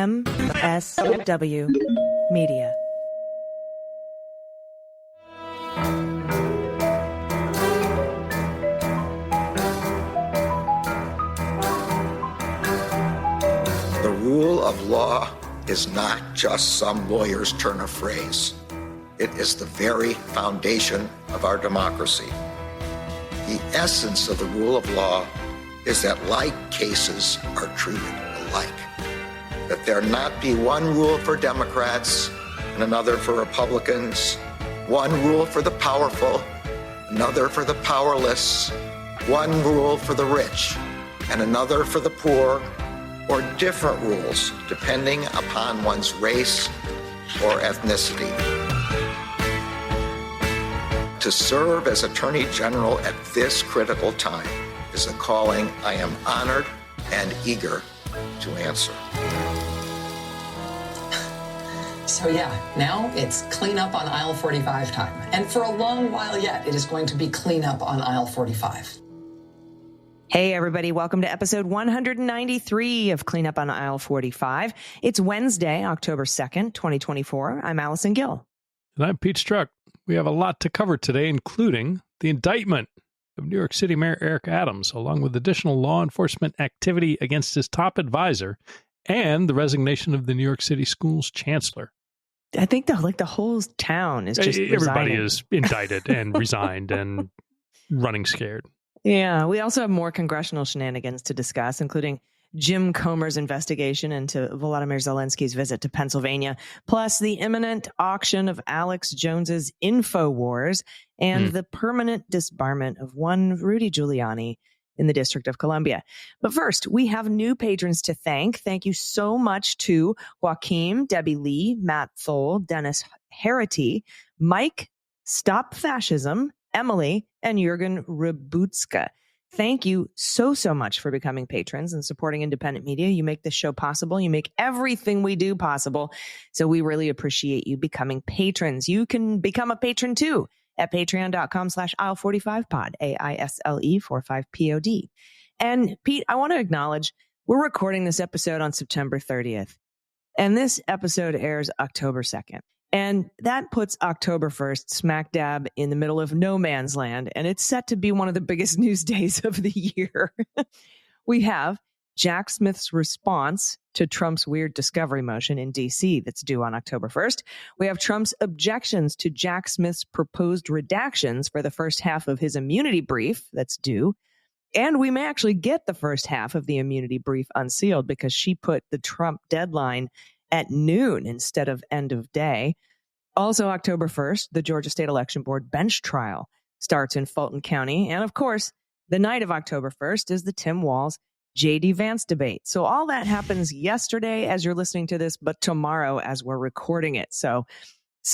MSW Media. The rule of law is not just some lawyer's turn of phrase. It is the very foundation of our democracy. The essence of the rule of law is that like cases are treated alike. That there not be one rule for Democrats and another for Republicans, one rule for the powerful, another for the powerless, one rule for the rich and another for the poor, or different rules depending upon one's race or ethnicity. To serve as Attorney General at this critical time is a calling I am honored and eager to answer. So now it's clean up on aisle 45 time. And for a long while yet, it is going to be clean up on aisle 45. Hey, everybody. Welcome to episode 193 of Clean Up on Aisle 45. It's Wednesday, October 2nd, 2024. I'm Allison Gill. And I'm Pete Strzok. We have a lot to cover today, including the indictment of New York City Mayor Eric Adams, along with additional law enforcement activity against his top advisor, and the resignation of the New York City schools chancellor. I think the whole town is just everybody resigning. is indicted and resigned and running scared. Yeah, we also have more congressional shenanigans to discuss, including Jim Comer's investigation into Volodymyr Zelensky's visit to Pennsylvania, plus the imminent auction of Alex Jones's InfoWars and the permanent disbarment of one Rudy Giuliani in the District of Columbia. But first, we have new patrons to thank. Thank you so much to Joaquim, Debbie Lee, Matt Thole, Dennis Harity, Mike, Stop Fascism, Emily, and Jürgen Rabutska. Thank you so much for becoming patrons and supporting independent media. You make this show possible. You make everything we do possible. So we really appreciate you becoming patrons. You can become a patron too at patreon.com/aisle45pod, AISLE45POD. And Pete, I want to acknowledge we're recording this episode on September 30th, and this episode airs October 2nd. And that puts October 1st smack dab in the middle of no man's land, and it's set to be one of the biggest news days of the year. We have Jack Smith's response to Trump's weird discovery motion in D.C. that's due on October 1st. We have Trump's objections to Jack Smith's proposed redactions for the first half of his immunity brief that's due. And we may actually get the first half of the immunity brief unsealed because she put the Trump deadline at noon instead of end of day. Also, October 1st, the Georgia State Election Board bench trial starts in Fulton County. And of course, the night of October 1st is the Tim Walz J.D. Vance debate. So all that happens yesterday as you're listening to this, but tomorrow as we're recording it. So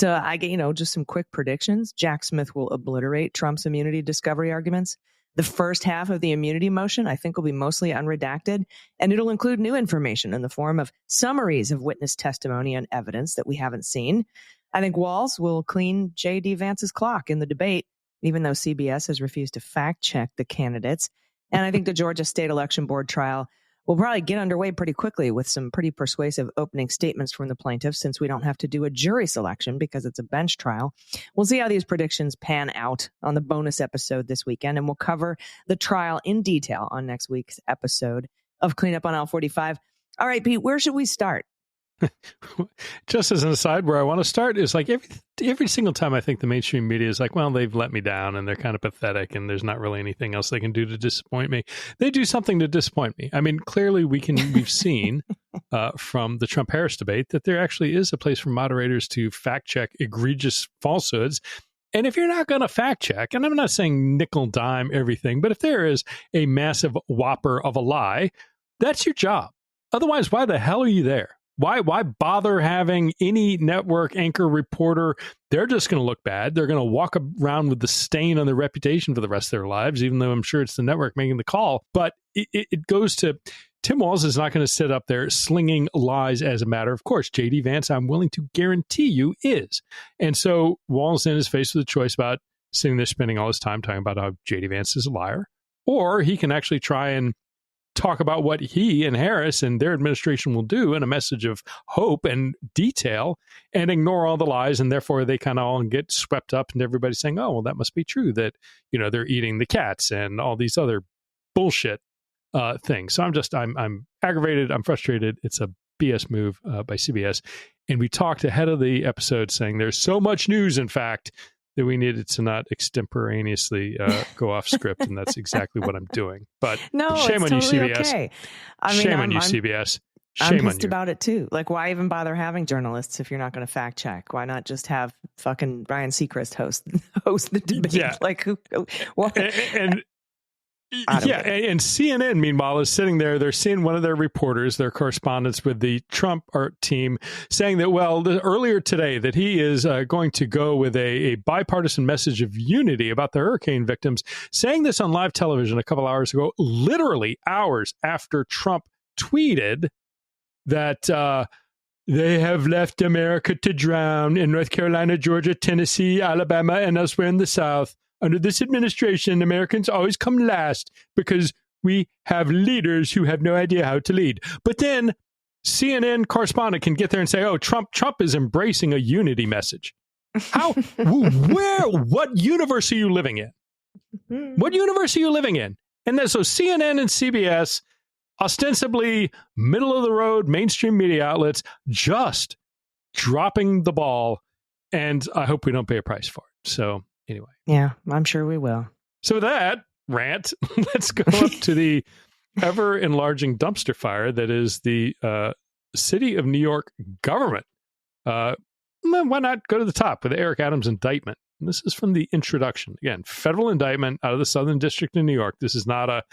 I get, just some quick predictions. Jack Smith will obliterate Trump's immunity discovery arguments. The first half of the immunity motion, I think, will be mostly unredacted, and it'll include new information in the form of summaries of witness testimony and evidence that we haven't seen. I think Walz will clean J.D. Vance's clock in the debate, even though CBS has refused to fact-check the candidates. And I think the Georgia State Election Board trial will probably get underway pretty quickly with some pretty persuasive opening statements from the plaintiffs, since we don't have to do a jury selection because it's a bench trial. We'll see how these predictions pan out on the bonus episode this weekend, and we'll cover the trial in detail on next week's episode of Clean Up on Aisle 45. All right, Pete, where should we start? Just as an aside, where I want to start is like every single time I think the mainstream media is like, well, they've let me down and they're kind of pathetic and there's not really anything else they can do to disappoint me. They do something to disappoint me. I mean, clearly we've seen from the Trump-Harris debate that there actually is a place for moderators to fact check egregious falsehoods. And if you're not going to fact check, and I'm not saying nickel dime everything, but if there is a massive whopper of a lie, that's your job. Otherwise, why the hell are you there? Why bother having any network anchor reporter? They're just going to look bad. They're going to walk around with the stain on their reputation for the rest of their lives, even though I'm sure it's the network making the call. But it goes to Tim Walz is not going to sit up there slinging lies as a matter of course. J.D. Vance, I'm willing to guarantee you, is. And so Walz then is faced with a choice about sitting there spending all his time talking about how J.D. Vance is a liar, or he can actually try and talk about what he and Harris and their administration will do in a message of hope and detail, and ignore all the lies. And therefore they kind of all get swept up and everybody's saying, oh, well, that must be true that, they're eating the cats and all these other bullshit things. So I'm aggravated. I'm frustrated. It's a BS move by CBS. And we talked ahead of the episode saying there's so much news, in fact, that we needed to not extemporaneously go off script. And that's exactly what I'm doing. But no, shame on totally you, CBS. Okay. Shame on you, CBS. I'm Shame pissed about it too. Like, why even bother having journalists if you're not going to fact check? Why not just have fucking Ryan Seacrest host the debate? Yeah. Like, what? And CNN, meanwhile, is sitting there. They're seeing one of their reporters, their correspondents with the Trump team, saying that, earlier today, that he is going to go with a bipartisan message of unity about the hurricane victims, saying this on live television a couple hours ago, literally hours after Trump tweeted that they have left America to drown in North Carolina, Georgia, Tennessee, Alabama, and elsewhere in the South. Under this administration, Americans always come last because we have leaders who have no idea how to lead. But then CNN correspondent can get there and say, oh, Trump is embracing a unity message. How? What universe are you living in? What universe are you living in? And then so CNN and CBS, ostensibly middle of the road mainstream media outlets, just dropping the ball. And I hope we don't pay a price for it. So anyway. Yeah, I'm sure we will. So that rant, let's go up to the ever enlarging dumpster fire that is the city of New York government. Why not go to the top with the Eric Adams indictment? And this is from the introduction. Again, federal indictment out of the Southern District of New York. This is not a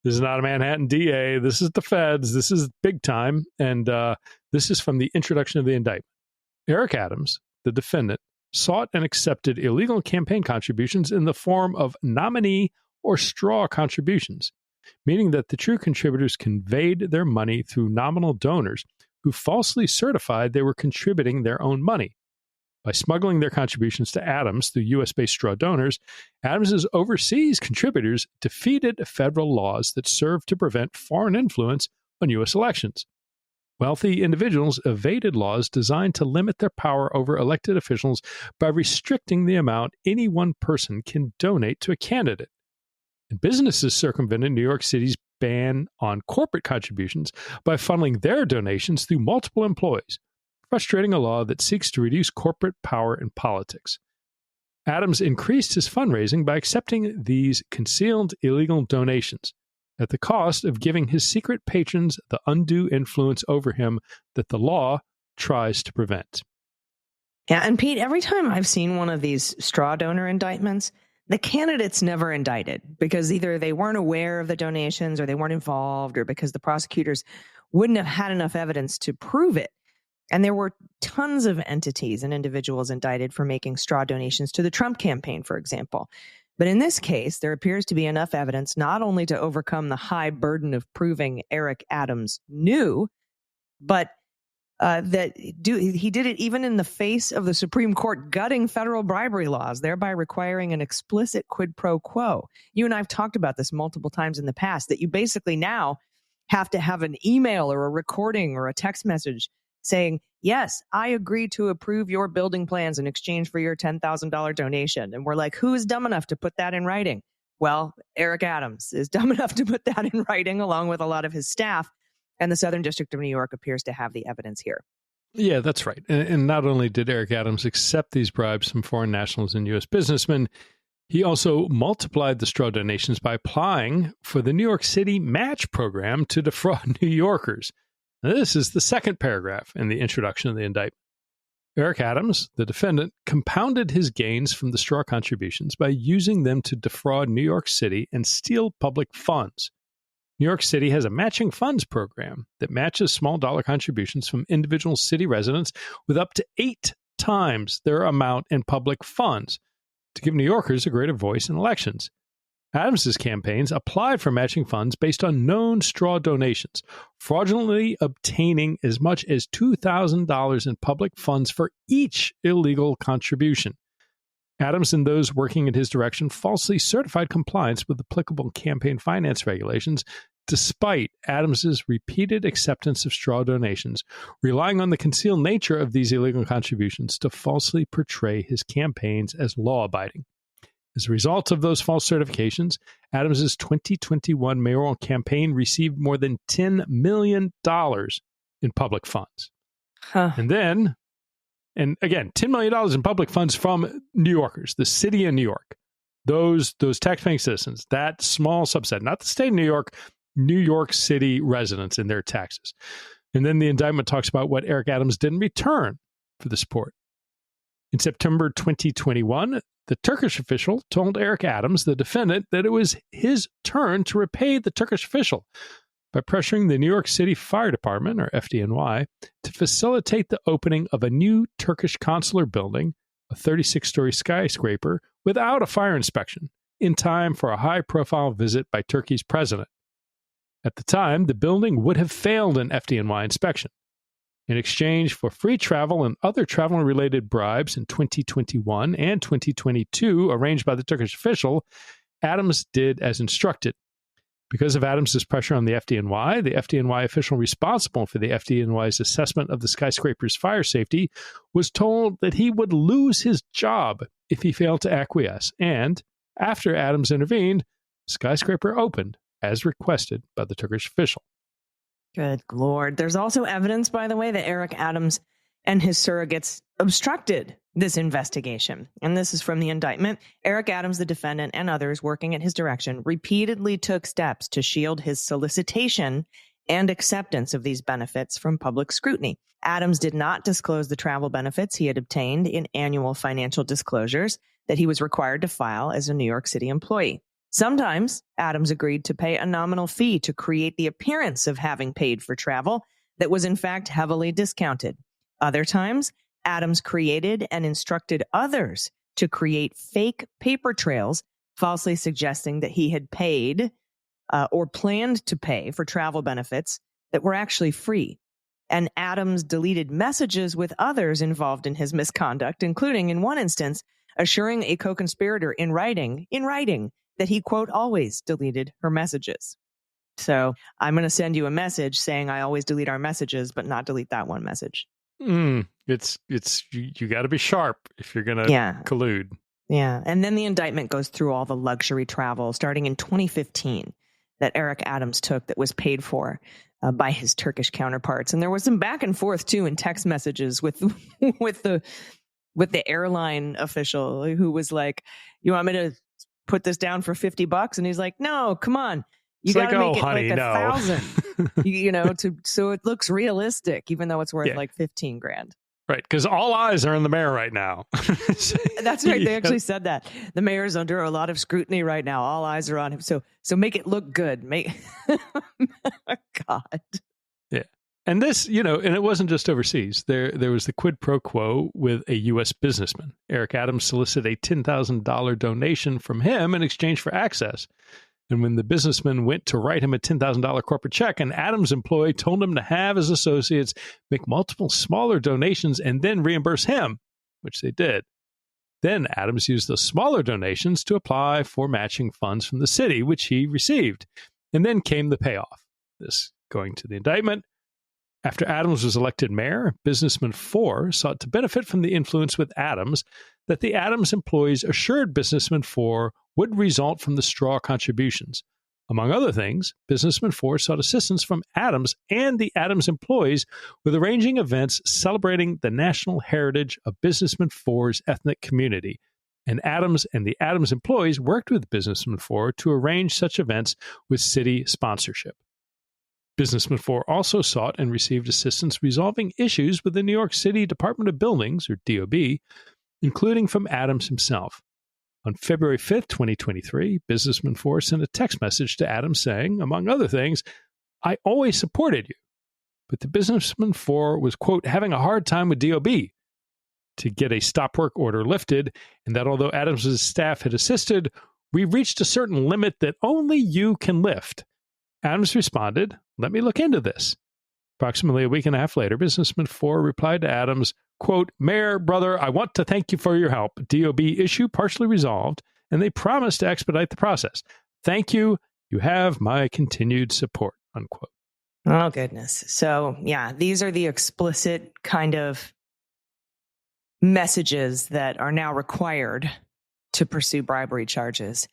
Manhattan DA. This is the feds. This is big time. And this is from the introduction of the indictment. Eric Adams, the defendant, sought and accepted illegal campaign contributions in the form of nominee or straw contributions, meaning that the true contributors conveyed their money through nominal donors who falsely certified they were contributing their own money. By smuggling their contributions to Adams through U.S.-based straw donors, Adams's overseas contributors defeated federal laws that serve to prevent foreign influence on U.S. elections. Wealthy individuals evaded laws designed to limit their power over elected officials by restricting the amount any one person can donate to a candidate. And businesses circumvented New York City's ban on corporate contributions by funneling their donations through multiple employees, frustrating a law that seeks to reduce corporate power in politics. Adams increased his fundraising by accepting these concealed illegal donations, at the cost of giving his secret patrons the undue influence over him that the law tries to prevent. Yeah, and Pete, every time I've seen one of these straw donor indictments, the candidates never indicted because either they weren't aware of the donations or they weren't involved or because the prosecutors wouldn't have had enough evidence to prove it. And there were tons of entities and individuals indicted for making straw donations to the Trump campaign, for example. But in this case, there appears to be enough evidence not only to overcome the high burden of proving Eric Adams knew, but that he did it even in the face of the Supreme Court gutting federal bribery laws, thereby requiring an explicit quid pro quo. You and I have talked about this multiple times in the past, that you basically now have to have an email or a recording or a text message saying, yes, I agree to approve your building plans in exchange for your $10,000 donation. And we're like, who is dumb enough to put that in writing? Well, Eric Adams is dumb enough to put that in writing along with a lot of his staff. And the Southern District of New York appears to have the evidence here. Yeah, that's right. And not only did Eric Adams accept these bribes from foreign nationals and U.S. businessmen, he also multiplied the straw donations by applying for the New York City Match program to defraud New Yorkers. Now, this is the second paragraph in the introduction of the indictment. Eric Adams, the defendant, compounded his gains from the straw contributions by using them to defraud New York City and steal public funds. New York City has a matching funds program that matches small dollar contributions from individual city residents with up to 8 times their amount in public funds to give New Yorkers a greater voice in elections. Adams's campaigns applied for matching funds based on known straw donations, fraudulently obtaining as much as $2,000 in public funds for each illegal contribution. Adams and those working in his direction falsely certified compliance with applicable campaign finance regulations despite Adams's repeated acceptance of straw donations, relying on the concealed nature of these illegal contributions to falsely portray his campaigns as law-abiding. As a result of those false certifications, Adams's 2021 mayoral campaign received more than $10 million in public funds. And again, $10 million in public funds from New Yorkers, the city of New York, those taxpaying citizens, that small subset, not the state of New York City residents and their taxes. And then the indictment talks about what Eric Adams did in return for the support. In September 2021, the Turkish official told Eric Adams, the defendant, that it was his turn to repay the Turkish official by pressuring the New York City Fire Department, or FDNY, to facilitate the opening of a new Turkish consular building, a 36-story skyscraper, without a fire inspection, in time for a high-profile visit by Turkey's president. At the time, the building would have failed an FDNY inspection. In exchange for free travel and other travel-related bribes in 2021 and 2022 arranged by the Turkish official, Adams did as instructed. Because of Adams's pressure on the FDNY official responsible for the FDNY's assessment of the skyscraper's fire safety was told that he would lose his job if he failed to acquiesce. And after Adams intervened, the skyscraper opened as requested by the Turkish official. Good Lord. There's also evidence, by the way, that Eric Adams and his surrogates obstructed this investigation. And this is from the indictment. Eric Adams, the defendant, and others working at his direction repeatedly took steps to shield his solicitation and acceptance of these benefits from public scrutiny. Adams did not disclose the travel benefits he had obtained in annual financial disclosures that he was required to file as a New York City employee. Sometimes Adams agreed to pay a nominal fee to create the appearance of having paid for travel that was in fact heavily discounted. Other times, Adams created and instructed others to create fake paper trails, falsely suggesting that he had paid or planned to pay for travel benefits that were actually free. And Adams deleted messages with others involved in his misconduct, including, in one instance, assuring a co-conspirator in writing that he, quote, always deleted her messages. So I'm going to send you a message saying I always delete our messages, but not delete that one message. It's you got to be sharp if you're going to collude. Yeah. And then the indictment goes through all the luxury travel starting in 2015 that Eric Adams took that was paid for by his Turkish counterparts. And there was some back and forth, too, in text messages with the airline official who was like, you want me to put this down for $50? And he's like, no, come on. You got to make it honey, like 1,000, so it looks realistic, even though it's worth like $15,000. Right. Because all eyes are on the mayor right now. That's right. They actually said that the mayor's under a lot of scrutiny right now. All eyes are on him. So make it look good. God. Yeah. And this, and it wasn't just overseas. There was the quid pro quo with a U.S. businessman. Eric Adams solicited a $10,000 donation from him in exchange for access. And when the businessman went to write him a $10,000 corporate check, an Adams employee told him to have his associates make multiple smaller donations and then reimburse him, which they did. Then Adams used the smaller donations to apply for matching funds from the city, which he received. And then came the payoff. This going to the indictment. After Adams was elected mayor, businessman 4 sought to benefit from the influence with Adams that the Adams employees assured businessman 4 would result from the straw contributions. Among other things, businessman 4 sought assistance from Adams and the Adams employees with arranging events celebrating the national heritage of businessman 4's ethnic community. And Adams and the Adams employees worked with businessman 4 to arrange such events with city sponsorship. Businessman 4 also sought and received assistance resolving issues with the New York City Department of Buildings, or DOB, including from Adams himself. On February 5th, 2023, Businessman 4 sent a text message to Adams saying, among other things, I always supported you. But the Businessman 4 was, quote, having a hard time with DOB to get a stop work order lifted, and that although Adams' staff had assisted, we reached a certain limit that only you can lift. Adams responded, let me look into this. Approximately a week and a half later, Businessman 4 replied to Adams, quote, Mayor, brother, I want to thank you for your help. DOB issue partially resolved, and they promised to expedite the process. Thank you. You have my continued support, unquote. Oh, goodness. So, yeah, these are the explicit kind of messages that are now required to pursue bribery charges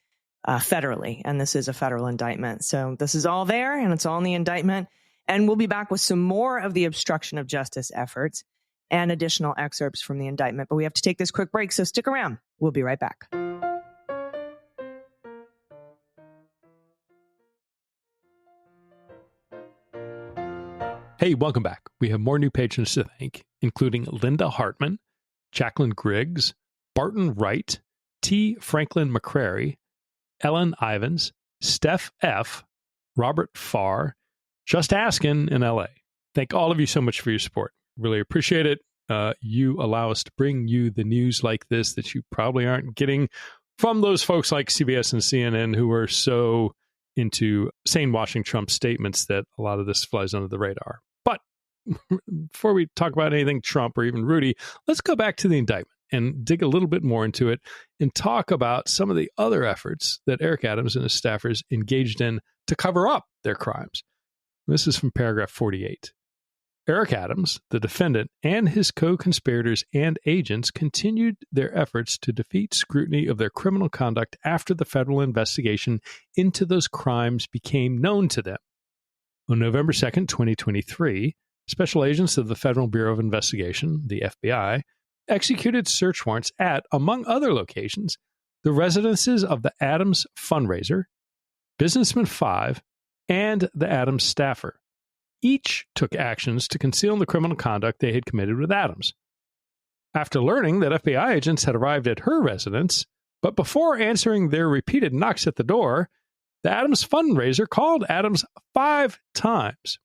federally. And this is a federal indictment. So this is all there, and it's all in the indictment. And we'll be back with some more of the obstruction of justice efforts and additional excerpts from the indictment. But we have to take this quick break, so stick around. We'll be right back. Hey, welcome back. We have more new patrons to thank, including Linda Hartman, Jacqueline Griggs, Barton Wright, T. Franklin McCrary, Ellen Ivans, Steph F., Robert Farr, Just Askin in LA. Thank all of you so much for your support. Really appreciate it. You allow us to bring you the news like this that you probably aren't getting from those folks like CBS and CNN who are so into sane-washing Trump statements that a lot of this flies under the radar. But before we talk about anything Trump or even Rudy, let's go back to the indictment and dig a little bit more into it and talk about some of the other efforts that Eric Adams and his staffers engaged in to cover up their crimes. This is from paragraph 48. Eric Adams, the defendant, and his co-conspirators and agents continued their efforts to defeat scrutiny of their criminal conduct after the federal investigation into those crimes became known to them. On November 2nd, 2023, special agents of the Federal Bureau of Investigation, the FBI, executed search warrants at, among other locations, the residences of the Adams fundraiser, Businessman 5, and the Adams staffer. Each took actions to conceal the criminal conduct they had committed with Adams. After learning that FBI agents had arrived at her residence, but before answering their repeated knocks at the door, the Adams fundraiser called Adams 5 times,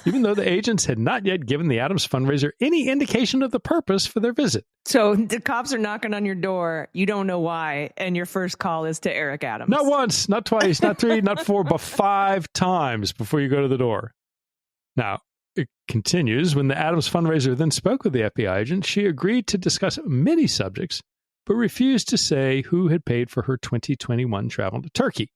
even though the agents had not yet given the Adams fundraiser any indication of the purpose for their visit. So the cops are knocking on your door. You don't know why. And your first call is to Eric Adams. Not once, not twice, not 3, not 4, but 5 times before you go to the door. Now, it continues. When the Adams fundraiser then spoke with the FBI agent, she agreed to discuss many subjects, but refused to say who had paid for her 2021 travel to Turkey.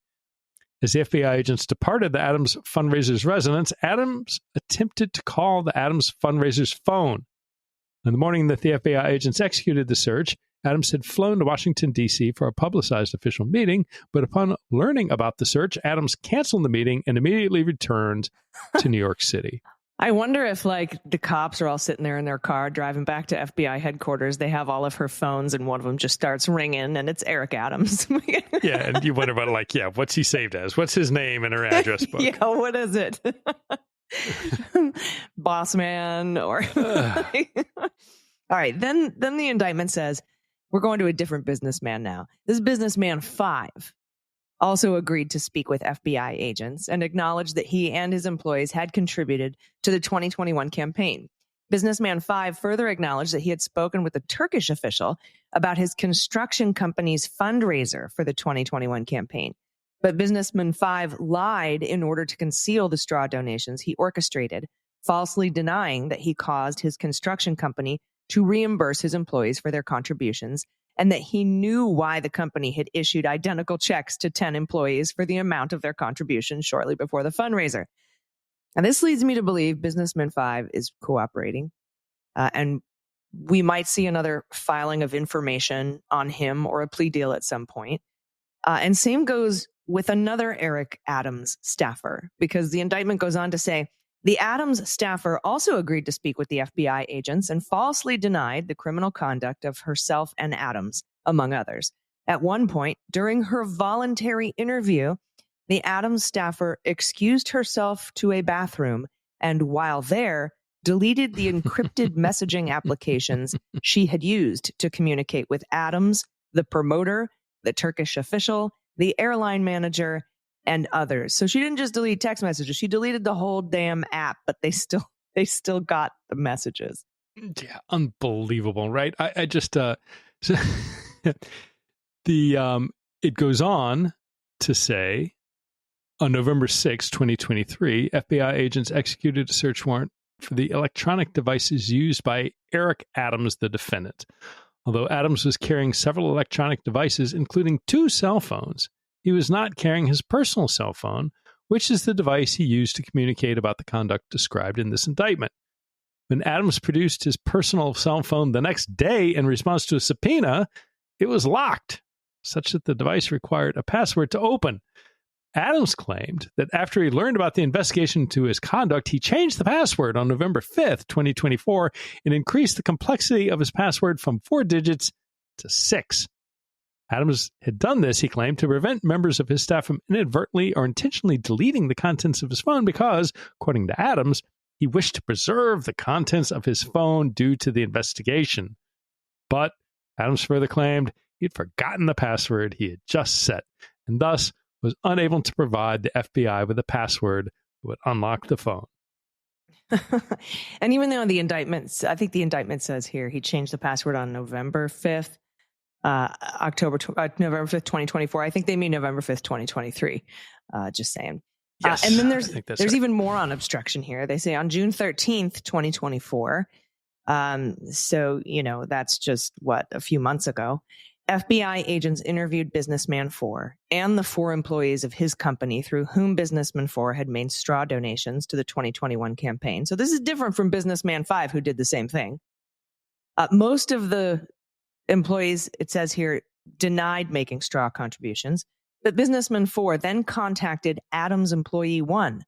As the FBI agents departed the Adams fundraiser's residence, Adams attempted to call the Adams fundraiser's phone. On the morning that the FBI agents executed the search, Adams had flown to Washington, D.C. for a publicized official meeting, but upon learning about the search, Adams canceled the meeting and immediately returned to New York City. I wonder if, the cops are all sitting there in their car driving back to FBI headquarters. They have all of her phones, and one of them just starts ringing, and it's Eric Adams. Yeah, and you wonder about, what's he saved as? What's his name in her address book? Yeah, what is it? Boss man or... All right, then the indictment says, we're going to a different businessman now. This businessman 5 also agreed to speak with FBI agents and acknowledged that he and his employees had contributed to the 2021 campaign. Businessman 5 further acknowledged that he had spoken with a Turkish official about his construction company's fundraiser for the 2021 campaign. But Businessman 5 lied in order to conceal the straw donations he orchestrated, falsely denying that he caused his construction company to reimburse his employees for their contributions, and that he knew why the company had issued identical checks to 10 employees for the amount of their contributions shortly before the fundraiser. And this leads me to believe Businessman 5 is cooperating, and we might see another filing of information on him or a plea deal at some point. And same goes with another Eric Adams staffer, because the indictment goes on to say, the Adams staffer also agreed to speak with the FBI agents and falsely denied the criminal conduct of herself and Adams, among others. At one point, during her voluntary interview, the Adams staffer excused herself to a bathroom and, while there, deleted the encrypted messaging applications she had used to communicate with Adams, the promoter, the Turkish official, the airline manager, and others. So she didn't just delete text messages, she deleted the whole damn app, but they still got the messages. Yeah, unbelievable, right? I just it goes on to say, on November 6, 2023, FBI agents executed a search warrant for the electronic devices used by Eric Adams, the defendant. Although Adams was carrying several electronic devices, including 2 cell phones, he was not carrying his personal cell phone, which is the device he used to communicate about the conduct described in this indictment. When Adams produced his personal cell phone the next day in response to a subpoena, it was locked, such that the device required a password to open. Adams claimed that after he learned about the investigation into his conduct, he changed the password on November 5th, 2024, and increased the complexity of his password from 4 digits to 6. Adams had done this, he claimed, to prevent members of his staff from inadvertently or intentionally deleting the contents of his phone because, according to Adams, he wished to preserve the contents of his phone due to the investigation. But Adams further claimed he'd forgotten the password he had just set, and thus was unable to provide the FBI with a password that would unlock the phone. And even though the indictment, I think the indictment says here, he changed the password on November 5th, November 5th, 2024. I think they mean November 5th, 2023. Just saying. Yes, and then there's right. even more on obstruction here. They say on June 13th, 2024. So, that's just a few months ago. FBI agents interviewed Businessman 4 and the 4 employees of his company through whom Businessman 4 had made straw donations to the 2021 campaign. So this is different from Businessman 5, who did the same thing. Most of the employees, it says here, denied making straw contributions, but Businessman 4 then contacted Adams employee 1,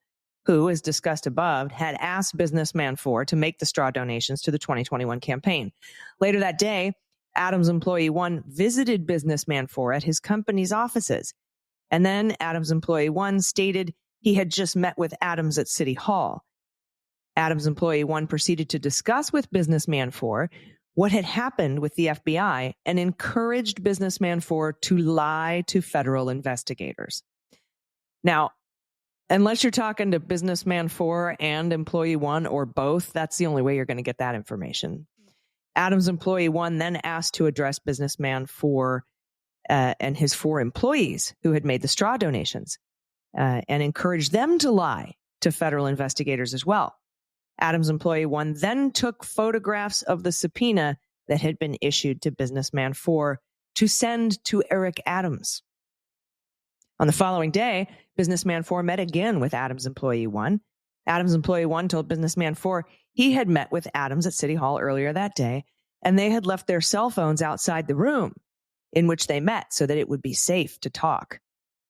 who, as discussed above, had asked Businessman 4 to make the straw donations to the 2021 campaign. Later that day, Adams employee 1 visited Businessman 4 at his company's offices. And then Adams employee 1 stated he had just met with Adams at City Hall. Adams employee 1 proceeded to discuss with Businessman 4 what had happened with the FBI and encouraged Businessman 4 to lie to federal investigators. Now, unless you're talking to Businessman 4 and employee 1 or both, that's the only way you're going to get that information. Adams employee 1 then asked to address Businessman 4 and his 4 employees who had made the straw donations and encouraged them to lie to federal investigators as well. Adams employee 1 then took photographs of the subpoena that had been issued to Businessman 4 to send to Eric Adams. On the following day, Businessman 4 met again with Adams employee 1. Adams employee 1 told Businessman 4 he had met with Adams at City Hall earlier that day, and they had left their cell phones outside the room in which they met so that it would be safe to talk.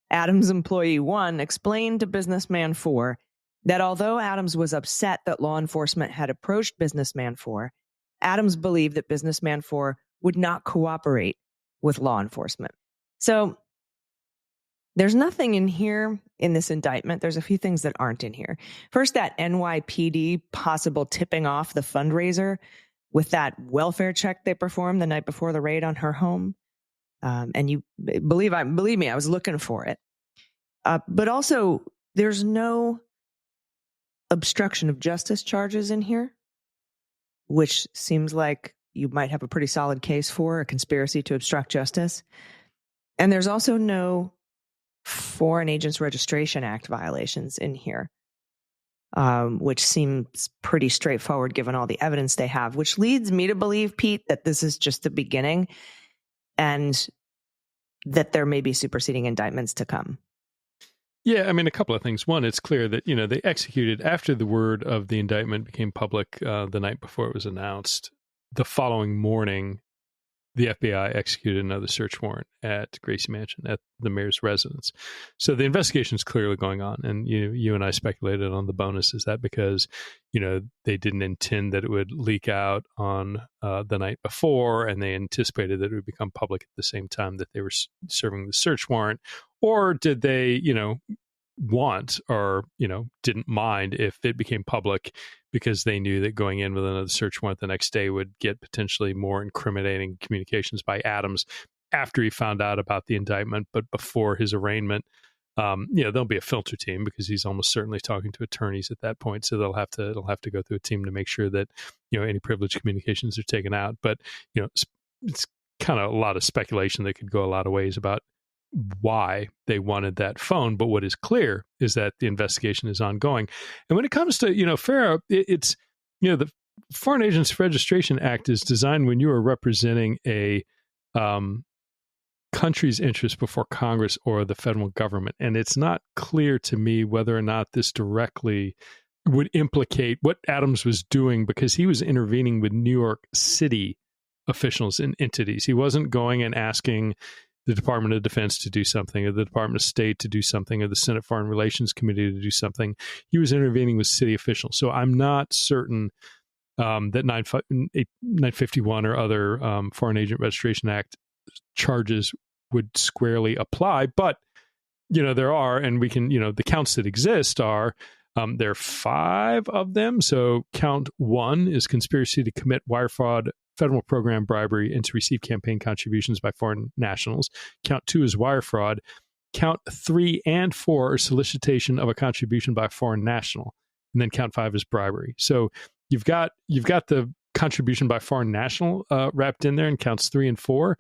Adams employee 1 explained to Businessman 4 that although Adams was upset that law enforcement had approached Businessman 4, Adams believed that Businessman 4 would not cooperate with law enforcement. So there's nothing in here in this indictment. There's a few things that aren't in here. First, that NYPD possible tipping off the fundraiser with that welfare check they performed the night before the raid on her home. And you believe me, I was looking for it. But also, there's no obstruction of justice charges in here, which seems like you might have a pretty solid case for a conspiracy to obstruct justice. And there's also no Foreign Agents Registration Act violations in here, which seems pretty straightforward given all the evidence they have, which leads me to believe, Pete, that this is just the beginning and that there may be superseding indictments to come. Yeah, I mean, a couple of things. One, it's clear that, they executed after the word of the indictment became public the night before it was announced. The following morning, the FBI executed another search warrant at Gracie Mansion, at the mayor's residence. So the investigation is clearly going on. And you and I speculated on the bonus. Is that because, they didn't intend that it would leak out on the night before, and they anticipated that it would become public at the same time that they were serving the search warrant? Or did they, want or, didn't mind if it became public because they knew that going in with another search warrant the next day would get potentially more incriminating communications by Adams after he found out about the indictment, but before his arraignment? There'll be a filter team because he's almost certainly talking to attorneys at that point. So it'll have to go through a team to make sure that, any privileged communications are taken out. But, it's kind of a lot of speculation that could go a lot of ways about why they wanted that phone. But what is clear is that the investigation is ongoing. And when it comes to, FARA, it's, the Foreign Agents Registration Act is designed when you are representing a country's interest before Congress or the federal government. And it's not clear to me whether or not this directly would implicate what Adams was doing, because he was intervening with New York City officials and entities. He wasn't going and asking the Department of Defense to do something, or the Department of State to do something, or the Senate Foreign Relations Committee to do something. He was intervening with city officials. So I'm not certain that 951 or other Foreign Agent Registration Act charges would squarely apply. But, there are, and we can, the counts that exist are, there are 5 of them. So count 1 is conspiracy to commit wire fraud, federal program bribery, and to receive campaign contributions by foreign nationals. Count 2 is wire fraud. Count 3 and 4 are solicitation of a contribution by a foreign national. And then count 5 is bribery. So you've got the contribution by foreign national wrapped in there in counts 3 and 4.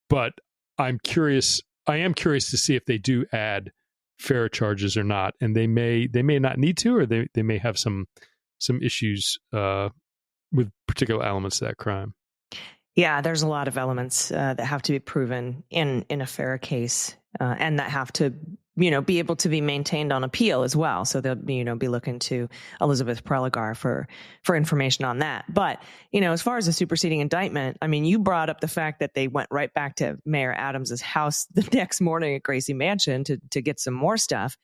But I am curious to see if they do add FARA charges or not. And they may not need to, or they may have some issues with particular elements of that crime. Yeah, there's a lot of elements that have to be proven in a FARA case, and that have to, be able to be maintained on appeal as well. So they'll, be looking to Elizabeth Prelogar for information on that. But, as far as the superseding indictment, I mean, you brought up the fact that they went right back to Mayor Adams's house the next morning at Gracie Mansion to get some more stuff.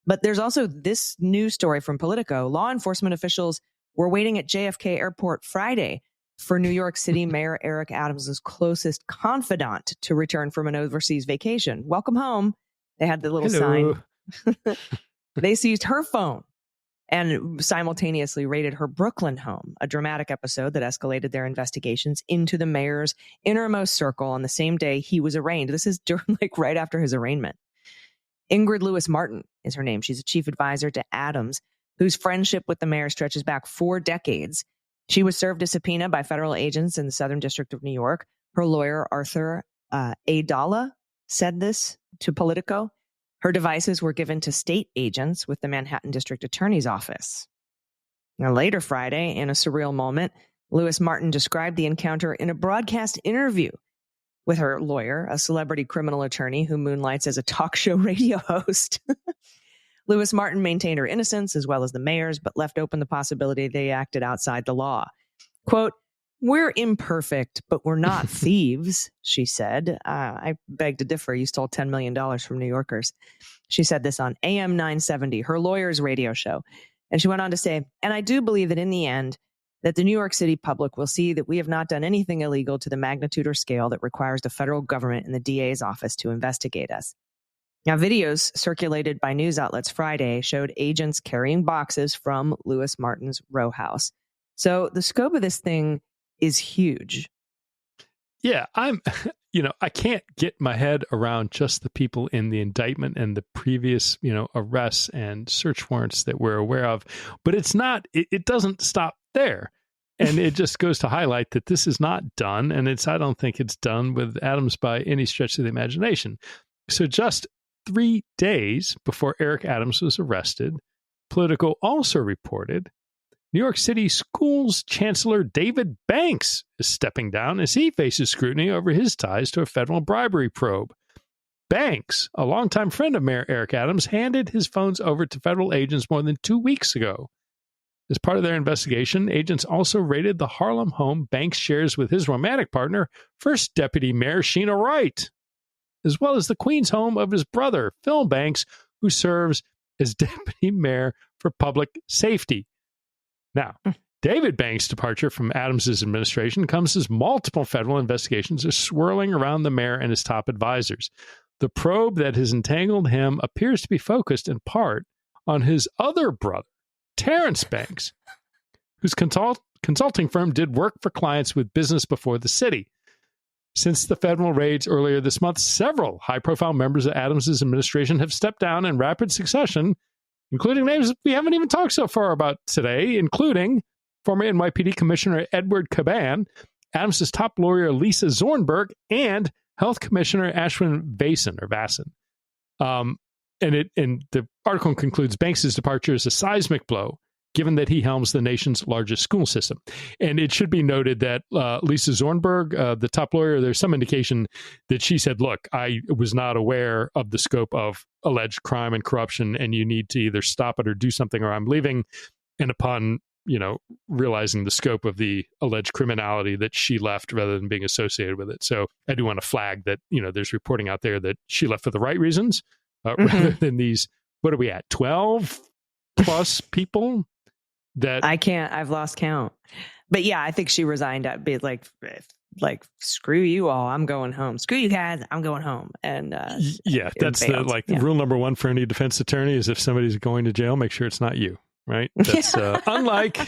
But there's also this news story from Politico. Law enforcement officials were waiting at JFK Airport Friday for New York City Mayor Eric Adams' closest confidant to return from an overseas vacation. Welcome home. They had the little sign. They seized her phone and simultaneously raided her Brooklyn home, a dramatic episode that escalated their investigations into the mayor's innermost circle on the same day he was arraigned. This is right after his arraignment. Ingrid Lewis Martin is her name. She's a chief advisor to Adams, whose friendship with the mayor stretches back 4 decades. She was served a subpoena by federal agents in the Southern District of New York. Her lawyer, Arthur Adala, said this to Politico. Her devices were given to state agents with the Manhattan District Attorney's Office. Now, later Friday, in a surreal moment, Lewis Martin described the encounter in a broadcast interview with her lawyer, a celebrity criminal attorney who moonlights as a talk show radio host. Lewis Martin maintained her innocence as well as the mayor's, but left open the possibility they acted outside the law. Quote, "We're imperfect, but we're not thieves," she said. I beg to differ. You stole $10 million from New Yorkers. She said this on AM 970, her lawyer's radio show. And she went on to say, "And I do believe that in the end, that the New York City public will see that we have not done anything illegal to the magnitude or scale that requires the federal government and the DA's office to investigate us." Now, videos circulated by news outlets Friday showed agents carrying boxes from Lewis Martin's row house. So the scope of this thing is huge. Yeah, I can't get my head around just the people in the indictment and the previous, arrests and search warrants that we're aware of. But it doesn't stop there. And it just goes to highlight that this is not done. And I don't think it's done with Adams by any stretch of the imagination. So just 3 days before Eric Adams was arrested, Politico also reported New York City Schools Chancellor David Banks is stepping down as he faces scrutiny over his ties to a federal bribery probe. Banks, a longtime friend of Mayor Eric Adams, handed his phones over to federal agents more than 2 weeks ago. As part of their investigation, agents also raided the Harlem home Banks shares with his romantic partner, First Deputy Mayor Sheena Wright, as well as the Queens home of his brother, Phil Banks, who serves as Deputy Mayor for Public Safety. Now, David Banks' departure from Adams' administration comes as multiple federal investigations are swirling around the mayor and his top advisors. The probe that has entangled him appears to be focused in part on his other brother, Terrence Banks, whose consulting firm did work for clients with business before the city. Since the federal raids earlier this month, several high-profile members of Adams' administration have stepped down in rapid succession, including names we haven't even talked so far about today, including former NYPD Commissioner Edward Caban, Adams' top lawyer Lisa Zornberg, and Health Commissioner Ashwin Vasan. And the article concludes Banks' departure is a seismic blow given that he helms the nation's largest school system. And it should be noted that Lisa Zornberg, the top lawyer, there's some indication that she said, look, I was not aware of the scope of alleged crime and corruption, and you need to either stop it or do something, or I'm leaving. And upon, realizing the scope of the alleged criminality, that she left rather than being associated with it. So I do want to flag that, there's reporting out there that she left for the right reasons, rather than these, what are we at, 12 plus people? That I've lost count. But yeah, I think she resigned at be like screw you all, I'm going home. Screw you guys, I'm going home. And that's rule number one for any defense attorney is if somebody's going to jail, make sure it's not you. Right. That's unlike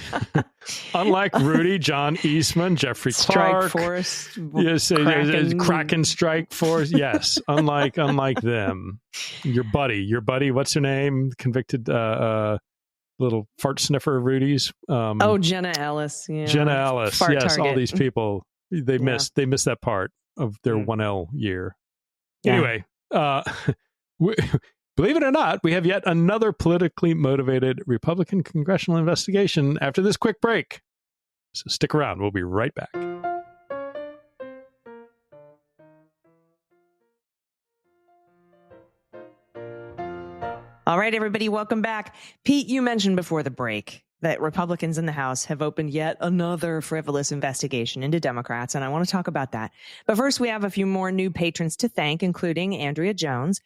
Rudy, John Eastman, Jeffrey Clark, Strike Force, Kraken Strike Force. Yes, unlike them. Your buddy, what's her name? Convicted little fart sniffer Rudy's. Jenna Ellis. Yeah. Jenna Ellis. Fart yes, target. all these people they missed that part of their 1L year. Yeah. Anyway, believe it or not, we have yet another politically motivated Republican congressional investigation after this quick break. So stick around. We'll be right back. All right, everybody, welcome back. Pete, you mentioned before the break that Republicans in the House have opened yet another frivolous investigation into Democrats, and I want to talk about that. But first, we have a few more new patrons to thank, including Andrea Jones.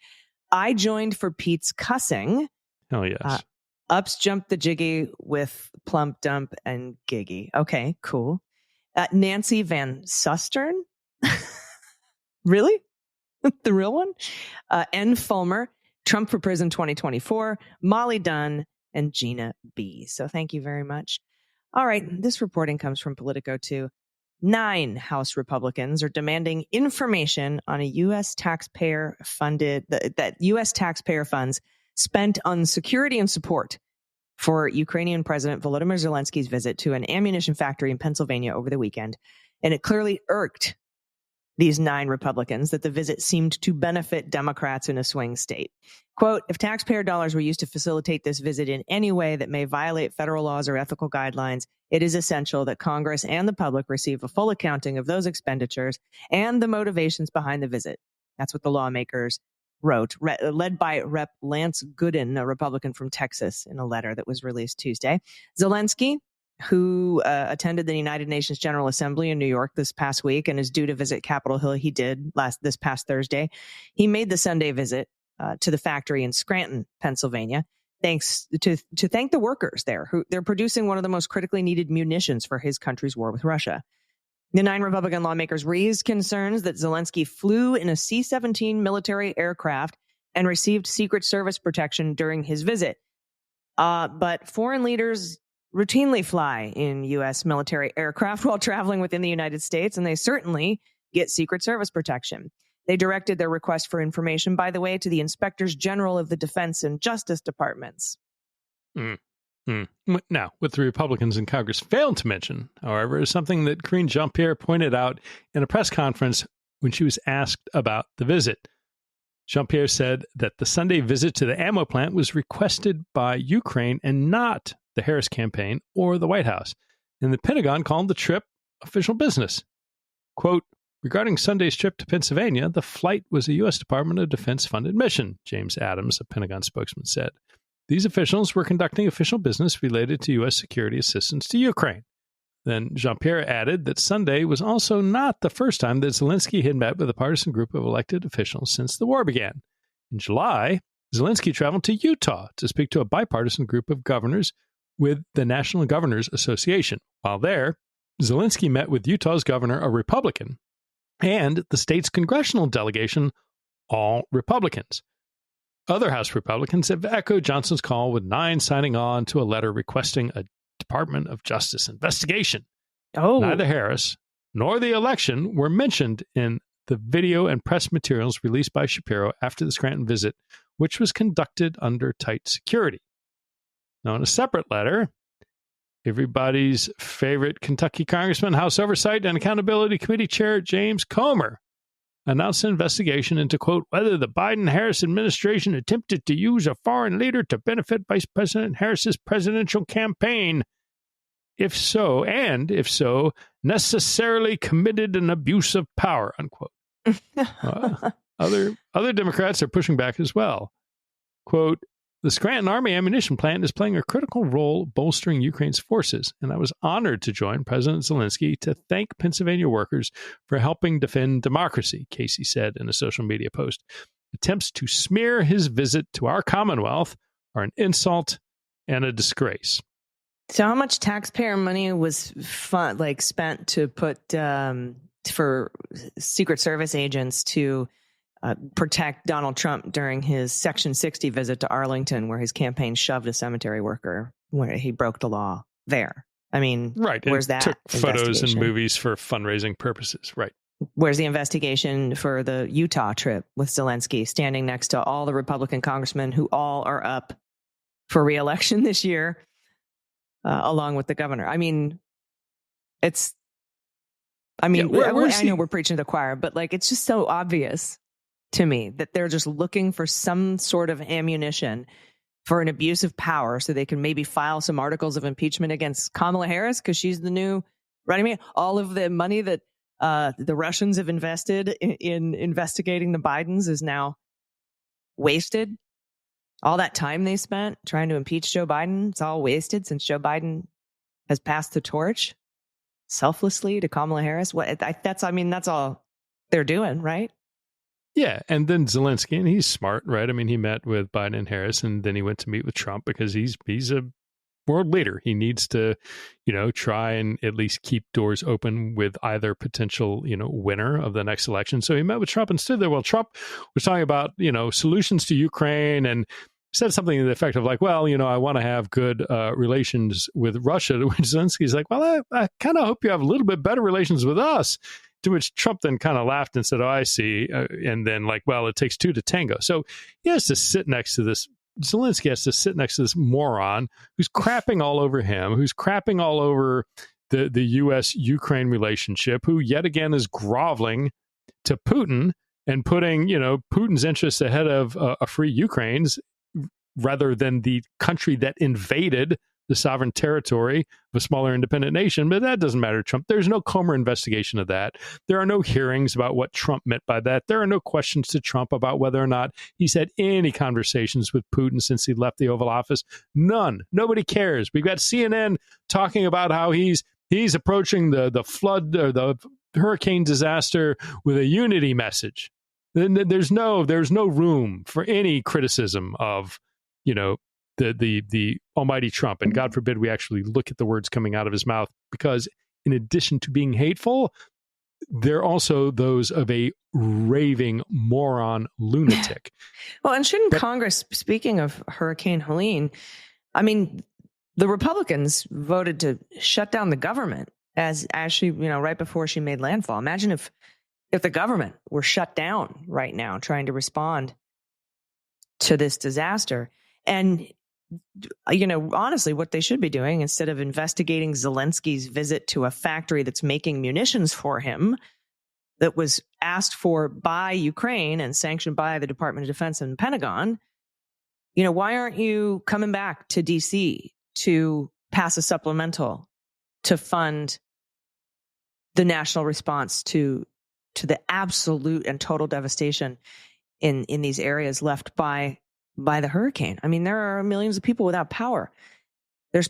I joined for Pete's cussing. Oh, yes. Ups jumped the jiggy with plump, dump, and giggy. Okay, cool. Nancy Van Susteren? Really? The real one? N. Fulmer, Trump for Prison 2024, Molly Dunn, and Gina B. So thank you very much. All right, this reporting comes from Politico too. 9 House Republicans are demanding information on a U.S. taxpayer U.S. taxpayer funds spent on security and support for Ukrainian President Volodymyr Zelensky's visit to an ammunition factory in Pennsylvania over the weekend. And it clearly irked these 9 Republicans that the visit seemed to benefit Democrats in a swing state. Quote, if taxpayer dollars were used to facilitate this visit in any way that may violate federal laws or ethical guidelines, it is essential that Congress and the public receive a full accounting of those expenditures and the motivations behind the visit. That's what the lawmakers wrote, led by Rep. Lance Gooden, a Republican from Texas, in a letter that was released Tuesday. Zelensky, who attended the United Nations General Assembly in New York this past week and is due to visit Capitol Hill. He did this past Thursday. He made the Sunday visit to the factory in Scranton, Pennsylvania, thanks to thank the workers there who they're producing one of the most critically needed munitions for his country's war with Russia. The 9 Republican lawmakers raised concerns that Zelensky flew in a C-17 military aircraft and received Secret Service protection during his visit. But foreign leaders routinely fly in U.S. military aircraft while traveling within the United States, and they certainly get Secret Service protection. They directed their request for information, by the way, to the Inspectors General of the Defense and Justice Departments. Now, what the Republicans in Congress failed to mention, however, is something that Karine Jean-Pierre pointed out in a press conference when she was asked about the visit. Jean-Pierre said that the Sunday visit to the ammo plant was requested by Ukraine and not the Harris campaign or the White House. And the Pentagon called the trip official business. Quote, regarding Sunday's trip to Pennsylvania, the flight was a U.S. Department of Defense-funded mission, James Adams, a Pentagon spokesman, said. These officials were conducting official business related to U.S. security assistance to Ukraine. Then Jean-Pierre added that Sunday was also not the first time that Zelensky had met with a partisan group of elected officials since the war began. In July, Zelensky traveled to Utah to speak to a bipartisan group of governors with the National Governors Association. While there, Zelensky met with Utah's governor, a Republican, and the state's congressional delegation, all Republicans. Other House Republicans have echoed Johnson's call, with 9 signing on to a letter requesting a Department of Justice investigation. Neither Harris nor the election were mentioned in the video and press materials released by Shapiro after the Scranton visit, which was conducted under tight security. Now, in a separate letter, everybody's favorite Kentucky Congressman, House Oversight and Accountability Committee Chair James Comer announced an investigation into, quote, whether the Biden-Harris administration attempted to use a foreign leader to benefit Vice President Harris's presidential campaign. If so, necessarily committed an abuse of power, unquote. Other Democrats are pushing back as well. Quote, the Scranton Army ammunition plant is playing a critical role bolstering Ukraine's forces, and I was honored to join President Zelensky to thank Pennsylvania workers for helping defend democracy, Casey said in a social media post. Attempts to smear his visit to our Commonwealth are an insult and a disgrace. So how much taxpayer money was spent to put for Secret Service agents to protect Donald Trump during his Section 60 visit to Arlington, where his campaign shoved a cemetery worker where he broke the law there? I mean, right. Where's that? Took photos and movies for fundraising purposes. Right. Where's the investigation for the Utah trip with Zelensky standing next to all the Republican congressmen who all are up for re-election this year, along with the governor? I mean, I know we're preaching to the choir, but it's just so obvious to me that they're just looking for some sort of ammunition for an abuse of power so they can maybe file some articles of impeachment against Kamala Harris because she's the new running mate. All of the money that the Russians have invested in investigating the Bidens is now wasted. All that time they spent trying to impeach Joe Biden, it's all wasted since Joe Biden has passed the torch selflessly to Kamala Harris. That's all they're doing, right? Yeah, and then Zelensky, and he's smart, right? I mean, he met with Biden and Harris, and then he went to meet with Trump because he's a world leader. He needs to, try and at least keep doors open with either potential, winner of the next election. So he met with Trump and stood there while Trump was talking about, solutions to Ukraine and said something to the effect of I want to have good relations with Russia, to which Zelensky's like, well, I kind of hope you have a little bit better relations with us. To which Trump then kind of laughed and said, oh, I see. And then it takes two to tango. So he has to sit next to this. Zelensky has to sit next to this moron who's crapping all over him, who's crapping all over the U.S.-Ukraine relationship, who yet again is groveling to Putin and putting, Putin's interests ahead of a free Ukraine's rather than the country that invaded the sovereign territory of a smaller independent nation. But that doesn't matter to Trump. There's no Comer investigation of that. There are no hearings about what Trump meant by that. There are no questions to Trump about whether or not he's had any conversations with Putin since he left the Oval Office. None. Nobody cares. We've got CNN talking about how he's approaching the flood or the hurricane disaster with a unity message. There's no room for any criticism of, the almighty Trump. And God forbid we actually look at the words coming out of his mouth, because in addition to being hateful, they're also those of a raving moron lunatic. Well, and shouldn't Congress, speaking of Hurricane Helene, I mean, the Republicans voted to shut down the government as she, right before she made landfall. Imagine if the government were shut down right now trying to respond to this disaster. And honestly, what they should be doing, instead of investigating Zelensky's visit to a factory that's making munitions for him, that was asked for by Ukraine and sanctioned by the Department of Defense and Pentagon, why aren't you coming back to D.C. to pass a supplemental to fund the national response to the absolute and total devastation in these areas left by the hurricane? I mean, there are millions of people without power. There's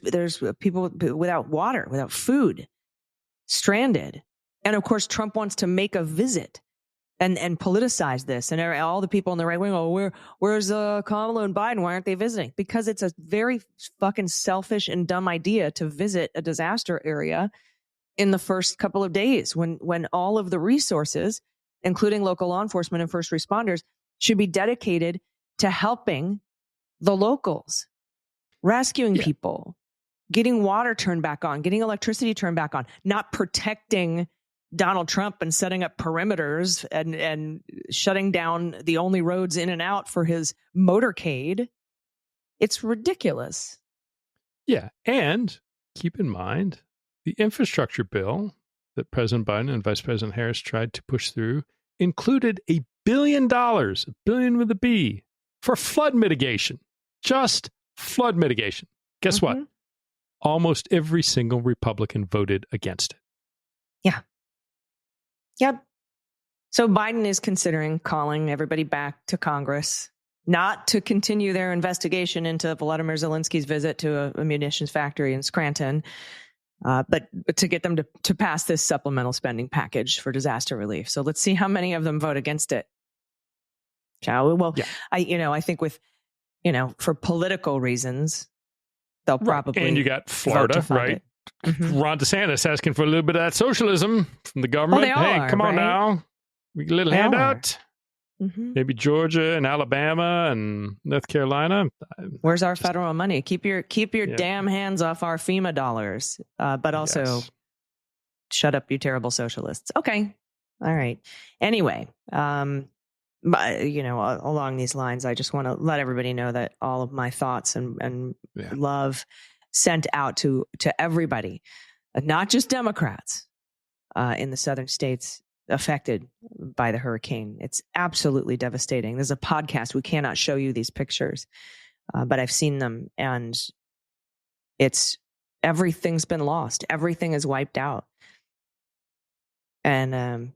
people without water, without food, stranded. And of course, Trump wants to make a visit and politicize this. And all the people on the right wing, where's Kamala and Biden? Why aren't they visiting? Because it's a very fucking selfish and dumb idea to visit a disaster area in the first couple of days when all of the resources, including local law enforcement and first responders, should be dedicated to helping the locals, rescuing people, getting water turned back on, getting electricity turned back on, not protecting Donald Trump and setting up perimeters and shutting down the only roads in and out for his motorcade. It's ridiculous. Yeah. And keep in mind, the infrastructure bill that President Biden and Vice President Harris tried to push through included $1 billion, a billion with a B, for flood mitigation. Just flood mitigation. Guess what? Almost every single Republican voted against it. Yeah. Yep. So Biden is considering calling everybody back to Congress, not to continue their investigation into Volodymyr Zelensky's visit to a munitions factory in Scranton, but to get them to pass this supplemental spending package for disaster relief. So let's see how many of them vote against it. Shall we? Well, yeah. I think with, for political reasons, they'll probably. And you got Florida, right? Ron DeSantis asking for a little bit of that socialism from the government. Hey, come on now. We get a little handout. Maybe Georgia and Alabama and North Carolina. Where's our federal money? Keep your damn hands off our FEMA dollars. But also shut up, you terrible socialists. Okay. All right. Anyway, along these lines, I just want to let everybody know that all of my thoughts and love sent out to everybody, not just Democrats in the southern states affected by the hurricane. It's absolutely devastating. There's a podcast. We cannot show you these pictures, but I've seen them, and everything's been lost. Everything is wiped out. And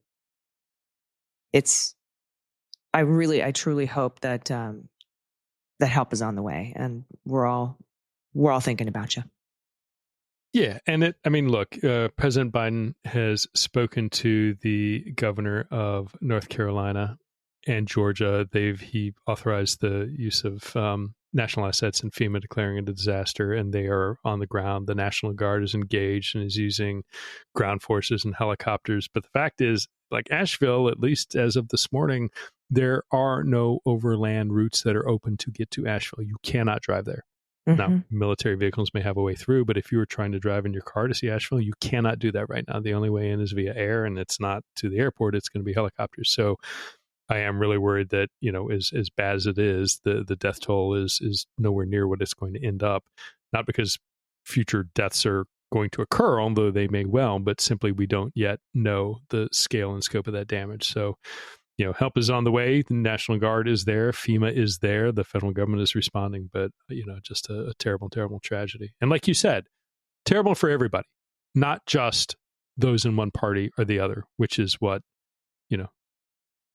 I truly hope that that help is on the way, and we're all thinking about you. Yeah, and look, President Biden has spoken to the governor of North Carolina and Georgia. He authorized the use of national assets in FEMA declaring it a disaster, and they are on the ground. The National Guard is engaged and is using ground forces and helicopters. But the fact is, like Asheville, at least as of this morning, there are no overland routes that are open to get to Asheville. You cannot drive there. Now, military vehicles may have a way through, but if you were trying to drive in your car to see Asheville, you cannot do that right now. The only way in is via air, and it's not to the airport. It's going to be helicopters. So I am really worried that, as bad as it is, the death toll is nowhere near what it's going to end up. Not because future deaths are going to occur, although they may well, but simply we don't yet know the scale and scope of that damage. So, help is on the way. The National Guard is there. FEMA is there. The federal government is responding, but, just a terrible, terrible tragedy. And like you said, terrible for everybody, not just those in one party or the other, which is what,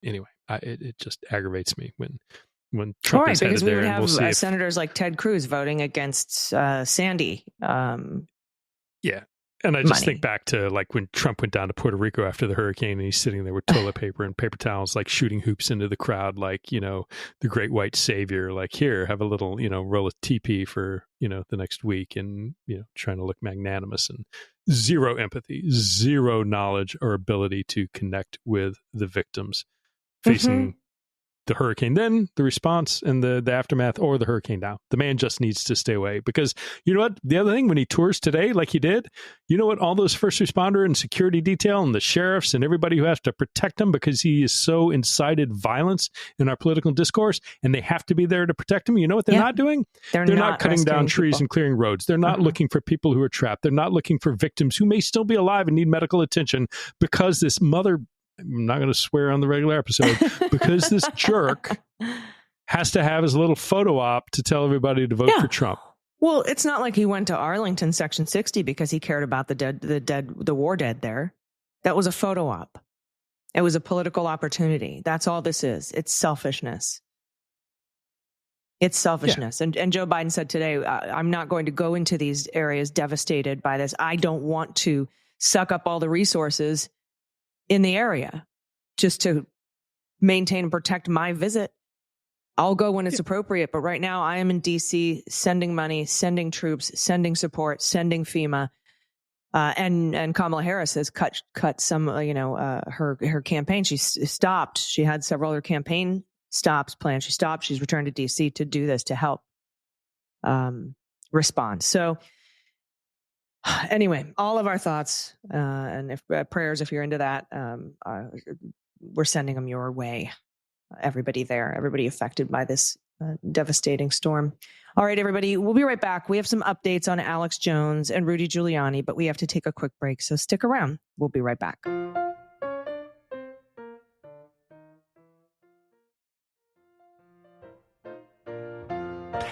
anyway, it just aggravates me when Trump is headed there. And we'll see if senators like Ted Cruz voting against Sandy. Yeah. And I just think back to like when Trump went down to Puerto Rico after the hurricane, and he's sitting there with toilet paper and paper towels, like shooting hoops into the crowd, like, the great white savior, like, here, have a little, roll of TP for, the next week, and, trying to look magnanimous, and zero empathy, zero knowledge or ability to connect with the victims facing the hurricane, then the response and the aftermath, or the hurricane now. The man just needs to stay away, because you know what? The other thing, when he tours today, like he did, you know what? All those first responder and security detail and the sheriffs and everybody who has to protect him because he is so incited violence in our political discourse, and they have to be there to protect him. You know what they're not doing? They're not cutting down trees and clearing roads. They're not looking for people who are trapped. They're not looking for victims who may still be alive and need medical attention, because this I'm not going to swear on the regular episode, because this jerk has to have his little photo op to tell everybody to vote for Trump. Well, it's not like he went to Arlington Section 60 because he cared about the war dead there. That was a photo op. It was a political opportunity. That's all this is. It's selfishness. It's selfishness. Yeah. And Joe Biden said today, I'm not going to go into these areas devastated by this. I don't want to suck up all the resources in the area just to maintain and protect my visit. I'll go when it's appropriate. But right now I am in DC, sending money, sending troops, sending support, sending FEMA. And Kamala Harris has cut some, her campaign. She stopped. She had several other campaign stops planned. She stopped. She's returned to DC to do this, to help respond. So anyway, all of our thoughts and prayers, if you're into that, we're sending them your way. Everybody there, everybody affected by this devastating storm. All right, everybody, we'll be right back. We have some updates on Alex Jones and Rudy Giuliani, but we have to take a quick break. So stick around. We'll be right back.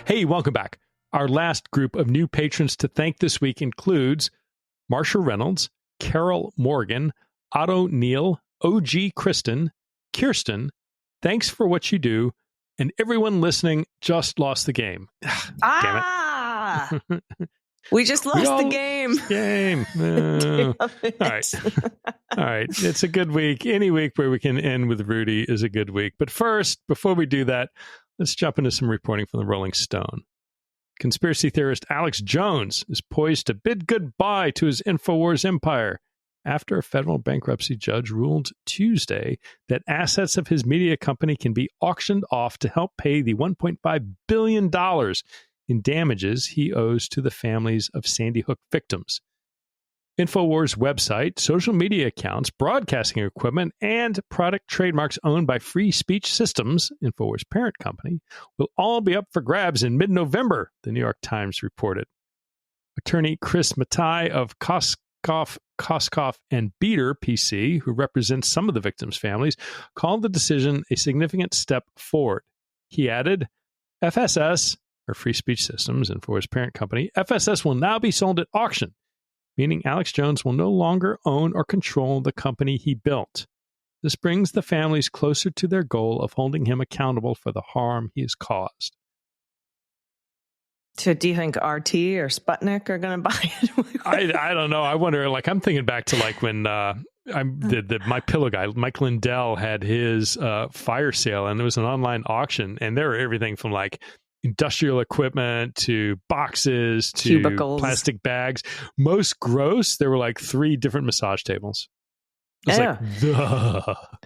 Hey, welcome back. Our last group of new patrons to thank this week includes Marsha Reynolds, Carol Morgan, Otto Neal, OG Kristen, Kirsten, thanks for what you do, and everyone listening just lost the game. Damn it. We just lost the game. All right. All right. It's a good week. Any week where we can end with Rudy is a good week. But first, before we do that, let's jump into some reporting from the Rolling Stone. Conspiracy theorist Alex Jones is poised to bid goodbye to his InfoWars empire after a federal bankruptcy judge ruled Tuesday that assets of his media company can be auctioned off to help pay the $1.5 billion in damages he owes to the families of Sandy Hook victims. InfoWars website, social media accounts, broadcasting equipment, and product trademarks owned by Free Speech Systems, InfoWars' parent company, will all be up for grabs in mid-November, the New York Times reported. Attorney Chris Matai of Koskoff and Beater PC, who represents some of the victims' families, called the decision a significant step forward. He added, FSS, or Free Speech Systems, InfoWars' parent company, FSS will now be sold at auction, meaning Alex Jones will no longer own or control the company he built. This brings the families closer to their goal of holding him accountable for the harm he has caused. So do you think RT or Sputnik are going to buy it? I don't know. I wonder, I'm thinking back to when My Pillow guy, Mike Lindell, had his fire sale, and there was an online auction, and there were everything from industrial equipment to boxes to cubicles, plastic bags. Most gross, there were 3 different massage tables. Yeah,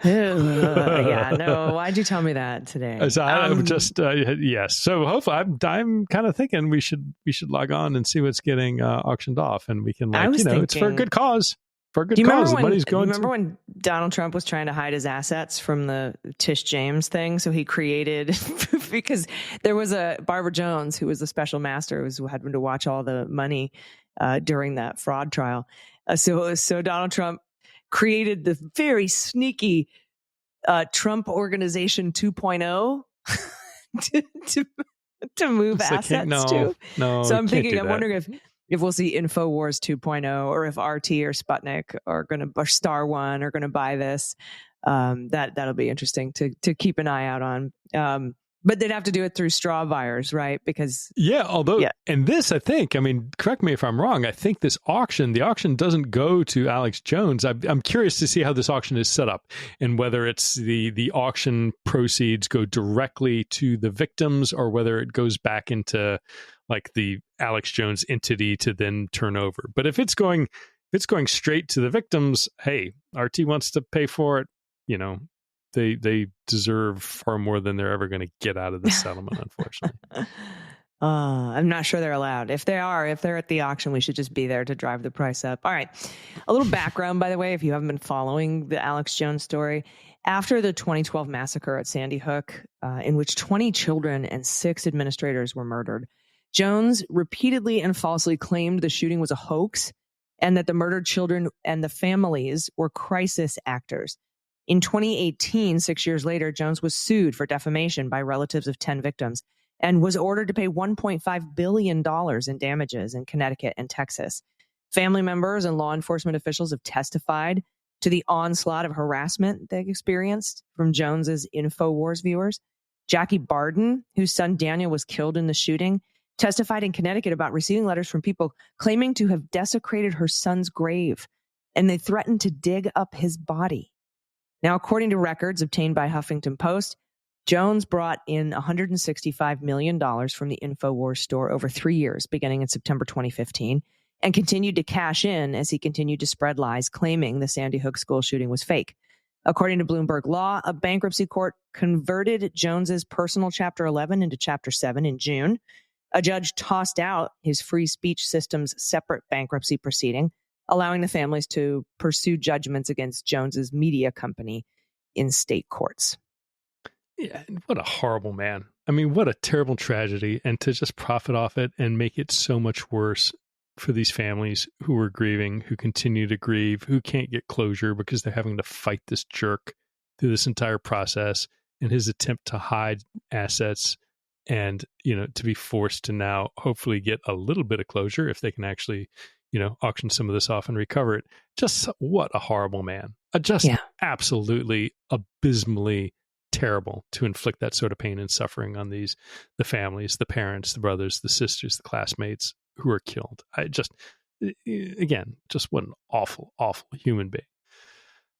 no. Why'd you tell me that today? I'm just yes. So hopefully, I'm kind of thinking we should log on and see what's getting auctioned off, and we can it's for a good cause. For a good cause. The money's going. Remember when Donald Trump was trying to hide his assets from the Tish James thing? So he created because there was a Barbara Jones who was the special master who had to watch all the money during that fraud trial. So Donald Trump created the very sneaky Trump Organization 2.0 to move assets to. No, so I'm wondering if we'll see InfoWars 2.0 or if RT or Sputnik are going to, or Star One are going to buy this. That'll be interesting to keep an eye out on. But they'd have to do it through straw buyers, right? Because and this, I think, correct me if I'm wrong, I think the auction doesn't go to Alex Jones. I'm curious to see how this auction is set up and whether it's the auction proceeds go directly to the victims or whether it goes back into the Alex Jones entity to then turn over. But if it's going straight to the victims, hey, RT wants to pay for it, They deserve far more than they're ever going to get out of this settlement, unfortunately. I'm not sure they're allowed. If they're at the auction, we should just be there to drive the price up. All right. A little background, by the way, if you haven't been following the Alex Jones story. After the 2012 massacre at Sandy Hook, in which 20 children and 6 administrators were murdered, Jones repeatedly and falsely claimed the shooting was a hoax and that the murdered children and the families were crisis actors. In 2018, 6 years later, Jones was sued for defamation by relatives of 10 victims and was ordered to pay $1.5 billion in damages in Connecticut and Texas. Family members and law enforcement officials have testified to the onslaught of harassment they experienced from Jones's InfoWars viewers. Jackie Barden, whose son Daniel was killed in the shooting, testified in Connecticut about receiving letters from people claiming to have desecrated her son's grave, and they threatened to dig up his body. Now, according to records obtained by Huffington Post, Jones brought in $165 million from the InfoWars store over 3 years, beginning in September 2015, and continued to cash in as he continued to spread lies claiming the Sandy Hook school shooting was fake. According to Bloomberg Law, a bankruptcy court converted Jones's personal Chapter 11 into Chapter 7 in June. A judge tossed out his Free Speech Systems separate bankruptcy proceeding, allowing the families to pursue judgments against Jones's media company in state courts. Yeah, what a horrible man. What a terrible tragedy, and to just profit off it and make it so much worse for these families who are grieving, who continue to grieve, who can't get closure because they're having to fight this jerk through this entire process and his attempt to hide assets and, to be forced to now hopefully get a little bit of closure if they can actually, auction some of this off and recover it. Just what a horrible man. Just absolutely abysmally terrible to inflict that sort of pain and suffering on the families, the parents, the brothers, the sisters, the classmates who are killed. Again, just what an awful, awful human being.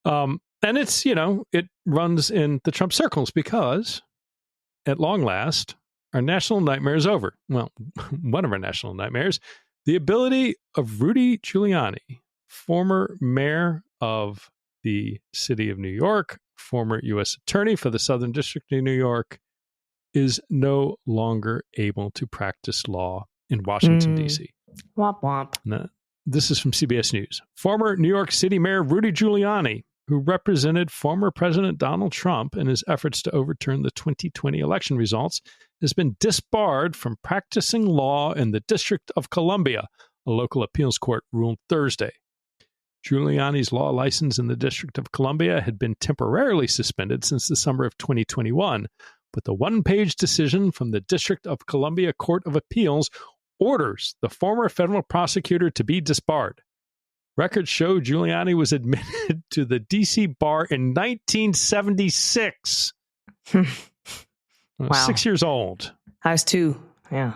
And it's, it runs in the Trump circles because at long last, our national nightmare is over. Well, one of our national nightmares, the ability of Rudy Giuliani, former mayor of the city of New York, former U.S. attorney for the Southern District of New York, is no longer able to practice law in Washington, D.C. Womp womp. Now, this is from CBS News. Former New York City Mayor Rudy Giuliani, who represented former President Donald Trump in his efforts to overturn the 2020 election results, has been disbarred from practicing law in the District of Columbia, a local appeals court ruled Thursday. Giuliani's law license in the District of Columbia had been temporarily suspended since the summer of 2021, but the one-page decision from the District of Columbia Court of Appeals orders the former federal prosecutor to be disbarred. Records show Giuliani was admitted to the D.C. bar in 1976. Wow. 6 years old. I was 2. Yeah.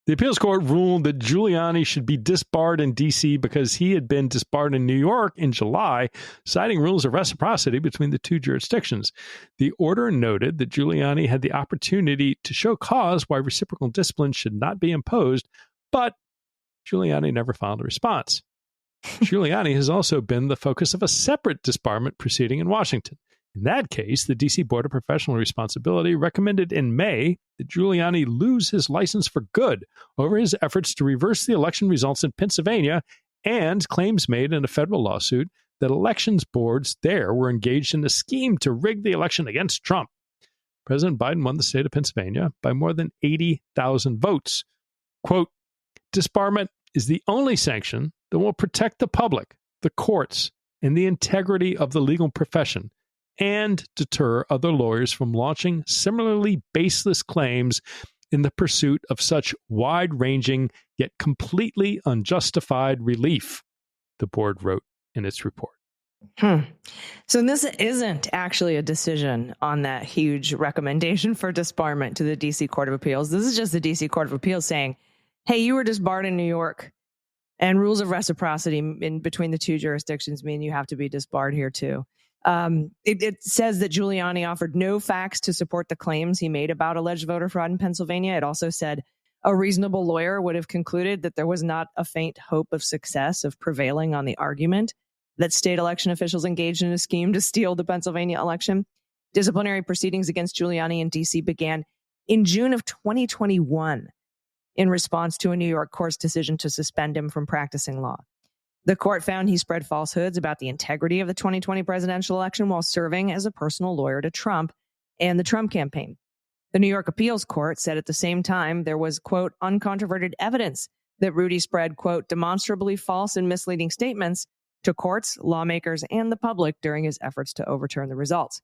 The appeals court ruled that Giuliani should be disbarred in D.C. because he had been disbarred in New York in July, citing rules of reciprocity between the two jurisdictions. The order noted that Giuliani had the opportunity to show cause why reciprocal discipline should not be imposed, but Giuliani never filed a response. Giuliani has also been the focus of a separate disbarment proceeding in Washington. In that case, the D.C. Board of Professional Responsibility recommended in May that Giuliani lose his license for good over his efforts to reverse the election results in Pennsylvania and claims made in a federal lawsuit that elections boards there were engaged in a scheme to rig the election against Trump. President Biden won the state of Pennsylvania by more than 80,000 votes. Quote, disbarment is the only sanction that will protect the public, the courts, and the integrity of the legal profession, and deter other lawyers from launching similarly baseless claims in the pursuit of such wide-ranging yet completely unjustified relief, the board wrote in its report. So this isn't actually a decision on that huge recommendation for disbarment to the D.C. Court of Appeals. This is just the D.C. Court of Appeals saying, hey, you were disbarred in New York, and rules of reciprocity in between the two jurisdictions mean you have to be disbarred here too. It says that Giuliani offered no facts to support the claims he made about alleged voter fraud in Pennsylvania. It also said a reasonable lawyer would have concluded that there was not a faint hope of success of prevailing on the argument that state election officials engaged in a scheme to steal the Pennsylvania election. Disciplinary proceedings against Giuliani in D.C. began in June of 2021 in response to a New York court's decision to suspend him from practicing law. The court found he spread falsehoods about the integrity of the 2020 presidential election while serving as a personal lawyer to Trump and the Trump campaign. The New York Appeals Court said at the same time there was, quote, uncontroverted evidence that Rudy spread, quote, demonstrably false and misleading statements to courts, lawmakers, and the public during his efforts to overturn the results.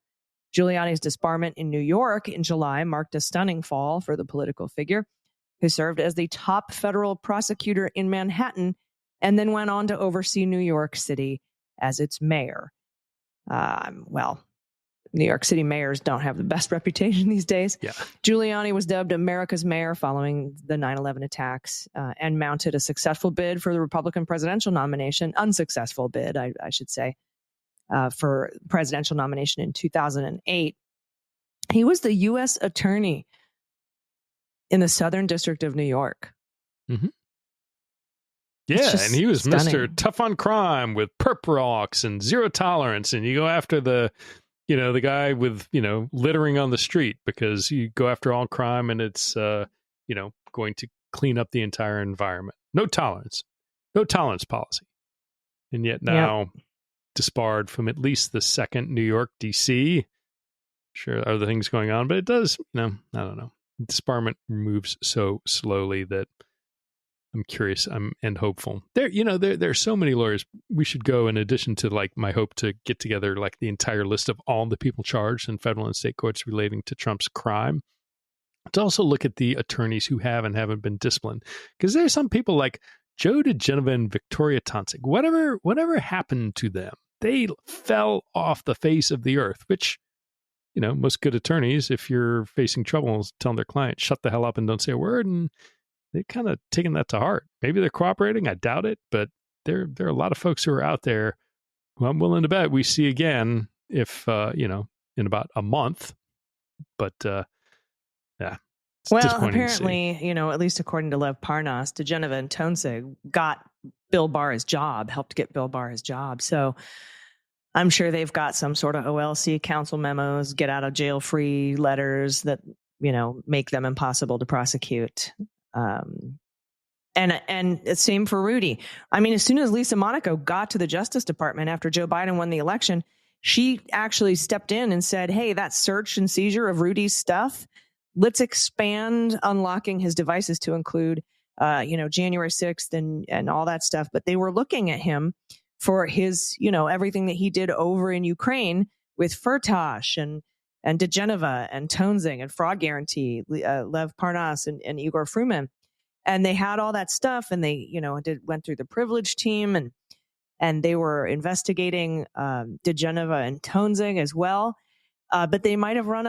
Giuliani's disbarment in New York in July marked a stunning fall for the political figure who served as the top federal prosecutor in Manhattan and then went on to oversee New York City as its mayor. Well, New York City mayors don't have the best reputation these days. Yeah. Giuliani was dubbed America's mayor following the 9/11 attacks and mounted a successful bid for the Republican presidential nomination, unsuccessful bid, I should say, for presidential nomination in 2008. He was the U.S. attorney in the Southern District of New York. Mm-hmm. Yeah, and he was stunning. Mr. Tough on Crime with perp rocks and zero tolerance. And you go after the guy with, littering on the street because you go after all crime and it's, going to clean up the entire environment. No tolerance policy. And yet now disbarred from at least the second New York, D.C. Sure, other things going on, but it does, I don't know. Disbarment moves so slowly that I'm curious. And hopeful. There are so many lawyers. We should go, in addition to like my hope to get together like the entire list of all the people charged in federal and state courts relating to Trump's crime, to also look at the attorneys who have and haven't been disciplined. Because there's some people like Joe DeGenova and Victoria Tonsig. Whatever happened to them? They fell off the face of the earth, which, most good attorneys, if you're facing trouble, telling their client, shut the hell up and don't say a word. And they've kind of taken that to heart. Maybe they're cooperating. I doubt it. But there are a lot of folks who are out there who I'm willing to bet we see again if, in about a month. But, yeah. Well, apparently, at least according to Lev Parnas, DeGenova and Tonsig got Bill Barr his job, helped get Bill Barr his job. So I'm sure they've got some sort of OLC counsel memos, get out of jail free letters that, make them impossible to prosecute. And the same for Rudy. I mean, as soon as Lisa Monaco got to the Justice Department after Joe Biden won the election, she actually stepped in and said, hey, that search and seizure of Rudy's stuff, let's expand unlocking his devices to include, January 6th and all that stuff. But they were looking at him for his, everything that he did over in Ukraine with Firtash and DeGenova and Tonsig and Fraud Guarantee, Lev Parnas and Igor Fruman. And they had all that stuff, and they, went through the privilege team, and they were investigating DeGenova and Tonsig as well. But they might have run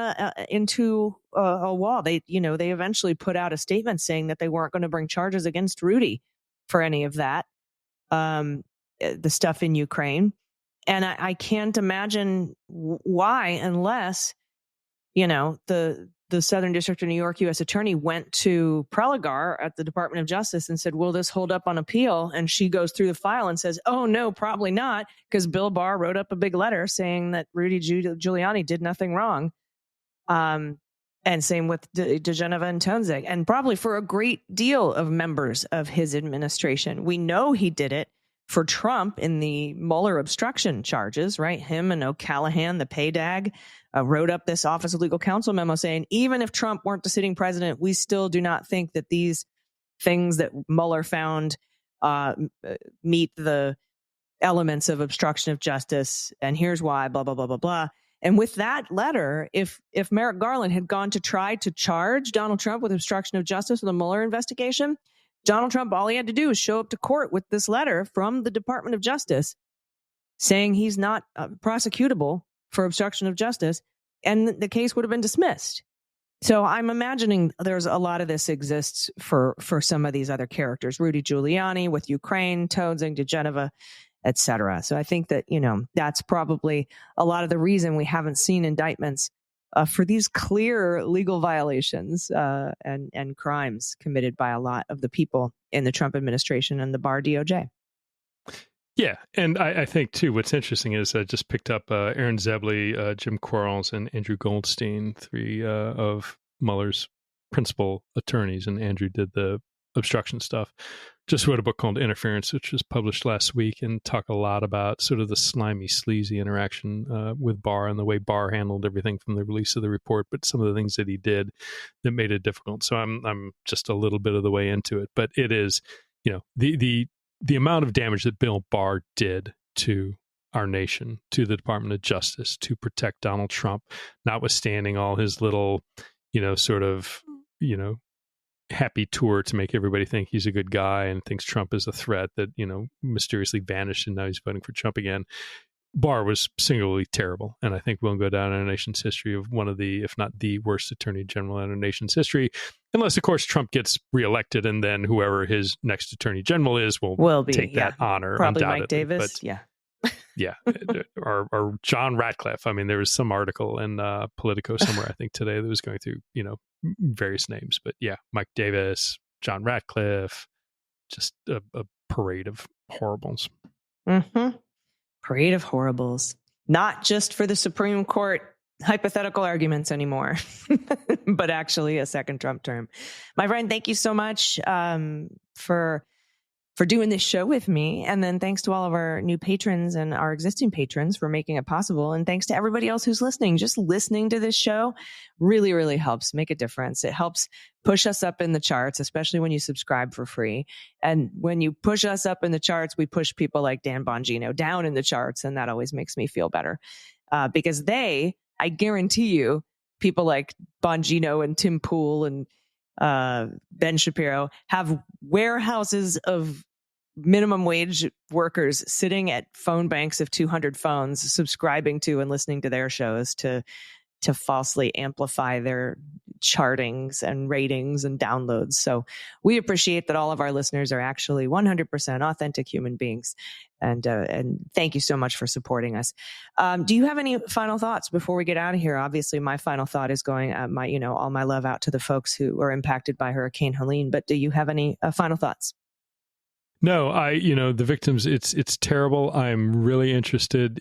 into a wall. They eventually put out a statement saying that they weren't going to bring charges against Rudy for any of that, the stuff in Ukraine. And I can't imagine why, unless, the Southern District of New York U.S. Attorney went to Preligar at the Department of Justice and said, will this hold up on appeal? And she goes through the file and says, oh, no, probably not, because Bill Barr wrote up a big letter saying that Rudy Giuliani did nothing wrong. And same with DeGenova and Tonsig, and probably for a great deal of members of his administration. We know he did it for Trump in the Mueller obstruction charges, right? Him and O'Callaghan, the paydag, wrote up this Office of Legal Counsel memo saying, even if Trump weren't the sitting president, we still do not think that these things that Mueller found meet the elements of obstruction of justice. And here's why, blah, blah, blah, blah, blah. And with that letter, if Merrick Garland had gone to try to charge Donald Trump with obstruction of justice in the Mueller investigation, Donald Trump, all he had to do was show up to court with this letter from the Department of Justice saying he's not prosecutable for obstruction of justice, and the case would have been dismissed. So I'm imagining there's a lot of this exists for some of these other characters, Rudy Giuliani with Ukraine, Tonsig, DeGenova, et cetera. So I think that, that's probably a lot of the reason we haven't seen indictments for these clear legal violations and crimes committed by a lot of the people in the Trump administration and the Barr DOJ. Yeah. And I think, too, what's interesting is I just picked up Aaron Zebley, Jim Quarles, and Andrew Goldstein, three of Mueller's principal attorneys. And Andrew did the obstruction stuff. Just wrote a book called Interference, which was published last week, and talk a lot about sort of the slimy, sleazy interaction with Barr and the way Barr handled everything from the release of the report, but some of the things that he did that made it difficult. So I'm just a little bit of the way into it. But it is, the amount of damage that Bill Barr did to our nation, to the Department of Justice, to protect Donald Trump, notwithstanding all his little, happy tour to make everybody think he's a good guy and thinks Trump is a threat that, mysteriously vanished and now he's voting for Trump again. Barr was singularly terrible. And I think we'll go down in our nation's history of one of the, if not the worst attorney general in our nation's history, unless, of course, Trump gets reelected and then whoever his next attorney general is will take that honor. Probably Mike Davis. But, yeah. or John Ratcliffe. I mean, there was some article in Politico somewhere, I think today, that was going through, various names. But yeah, Mike Davis, John Ratcliffe, just a parade of horribles. Mm-hmm. Parade of horribles. Not just for the Supreme Court hypothetical arguments anymore, but actually a second Trump term. My friend, thank you so much for for doing this show with me. And then thanks to all of our new patrons and our existing patrons for making it possible. And thanks to everybody else who's listening. Just listening to this show really, really helps make a difference. It helps push us up in the charts, especially when you subscribe for free. And when you push us up in the charts, we push people like Dan Bongino down in the charts. And that always makes me feel better because I guarantee you, people like Bongino and Tim Pool and Ben Shapiro have warehouses of minimum wage workers sitting at phone banks of 200 phones, subscribing to and listening to their shows to falsely amplify their chartings and ratings and downloads. So we appreciate that all of our listeners are actually 100% authentic human beings. And thank you so much for supporting us. Do you have any final thoughts before we get out of here? Obviously, my final thought is going all my love out to the folks who were impacted by Hurricane Helene. But do you have any final thoughts? No, the victims, it's terrible. I'm really interested,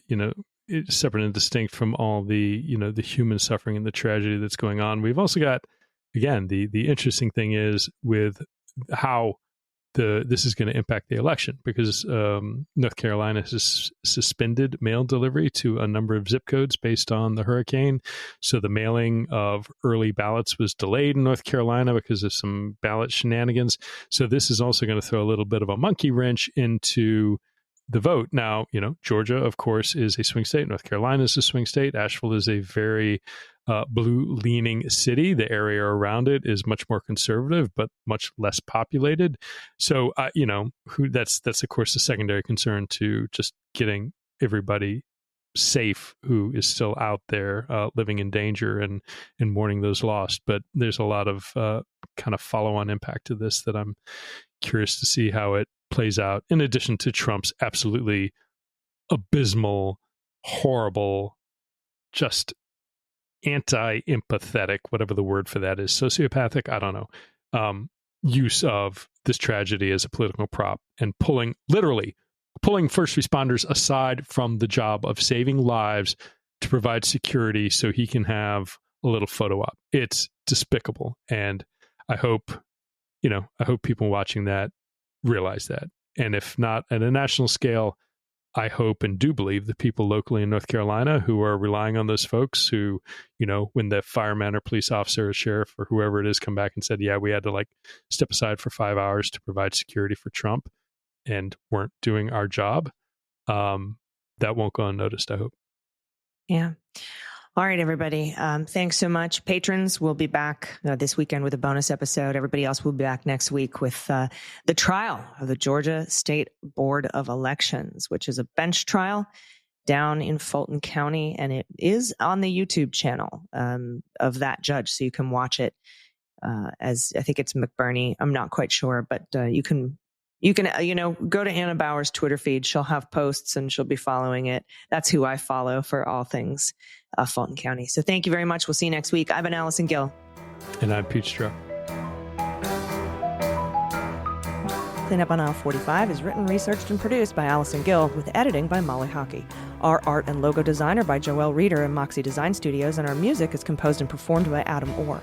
it's separate and distinct from all the, the human suffering and the tragedy that's going on. We've also got, again, the interesting thing is with how this is going to impact the election, because North Carolina has suspended mail delivery to a number of zip codes based on the hurricane. So the mailing of early ballots was delayed in North Carolina because of some ballot shenanigans. So this is also going to throw a little bit of a monkey wrench into the vote. Now, Georgia, of course, is a swing state. North Carolina is a swing state. Asheville is a very blue-leaning city. The area around it is much more conservative, but much less populated. So, that's of course a secondary concern to just getting everybody safe who is still out there living in danger and mourning those lost. But there's a lot of kind of follow-on impact to this that I'm curious to see how it plays out, in addition to Trump's absolutely abysmal, horrible, just anti-empathetic, whatever the word for that is, sociopathic, I don't know, use of this tragedy as a political prop and pulling first responders aside from the job of saving lives to provide security so he can have a little photo op. It's despicable. And I hope people watching that realize that. And if not at a national scale, I hope and do believe the people locally in North Carolina who are relying on those folks who, when the fireman or police officer or sheriff or whoever it is come back and said, yeah, we had to step aside for 5 hours to provide security for Trump and weren't doing our job, that won't go unnoticed, I hope. Yeah. All right, everybody. Thanks so much. Patrons will be back this weekend with a bonus episode. Everybody else will be back next week with the trial of the Georgia State Board of Elections, which is a bench trial down in Fulton County. And it is on the YouTube channel of that judge. So you can watch it as I think it's McBurney. I'm not quite sure, but you can go to Anna Bauer's Twitter feed. She'll have posts and she'll be following it. That's who I follow for all things Fulton County. So thank you very much. We'll see you next week. I've been Allison Gill. And I'm Pete Strzok. Cleanup on Aisle 45 is written, researched, and produced by Allison Gill with editing by Molly Hockey. Our art and logo design are by Joelle Reeder and Moxie Design Studios, and our music is composed and performed by Adam Orr.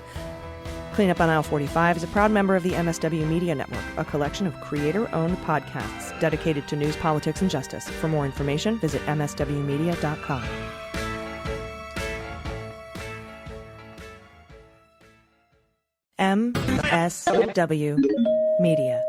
Cleanup on Aisle 45 is a proud member of the MSW Media Network, a collection of creator-owned podcasts dedicated to news, politics, and justice. For more information, visit mswmedia.com. MSW Media.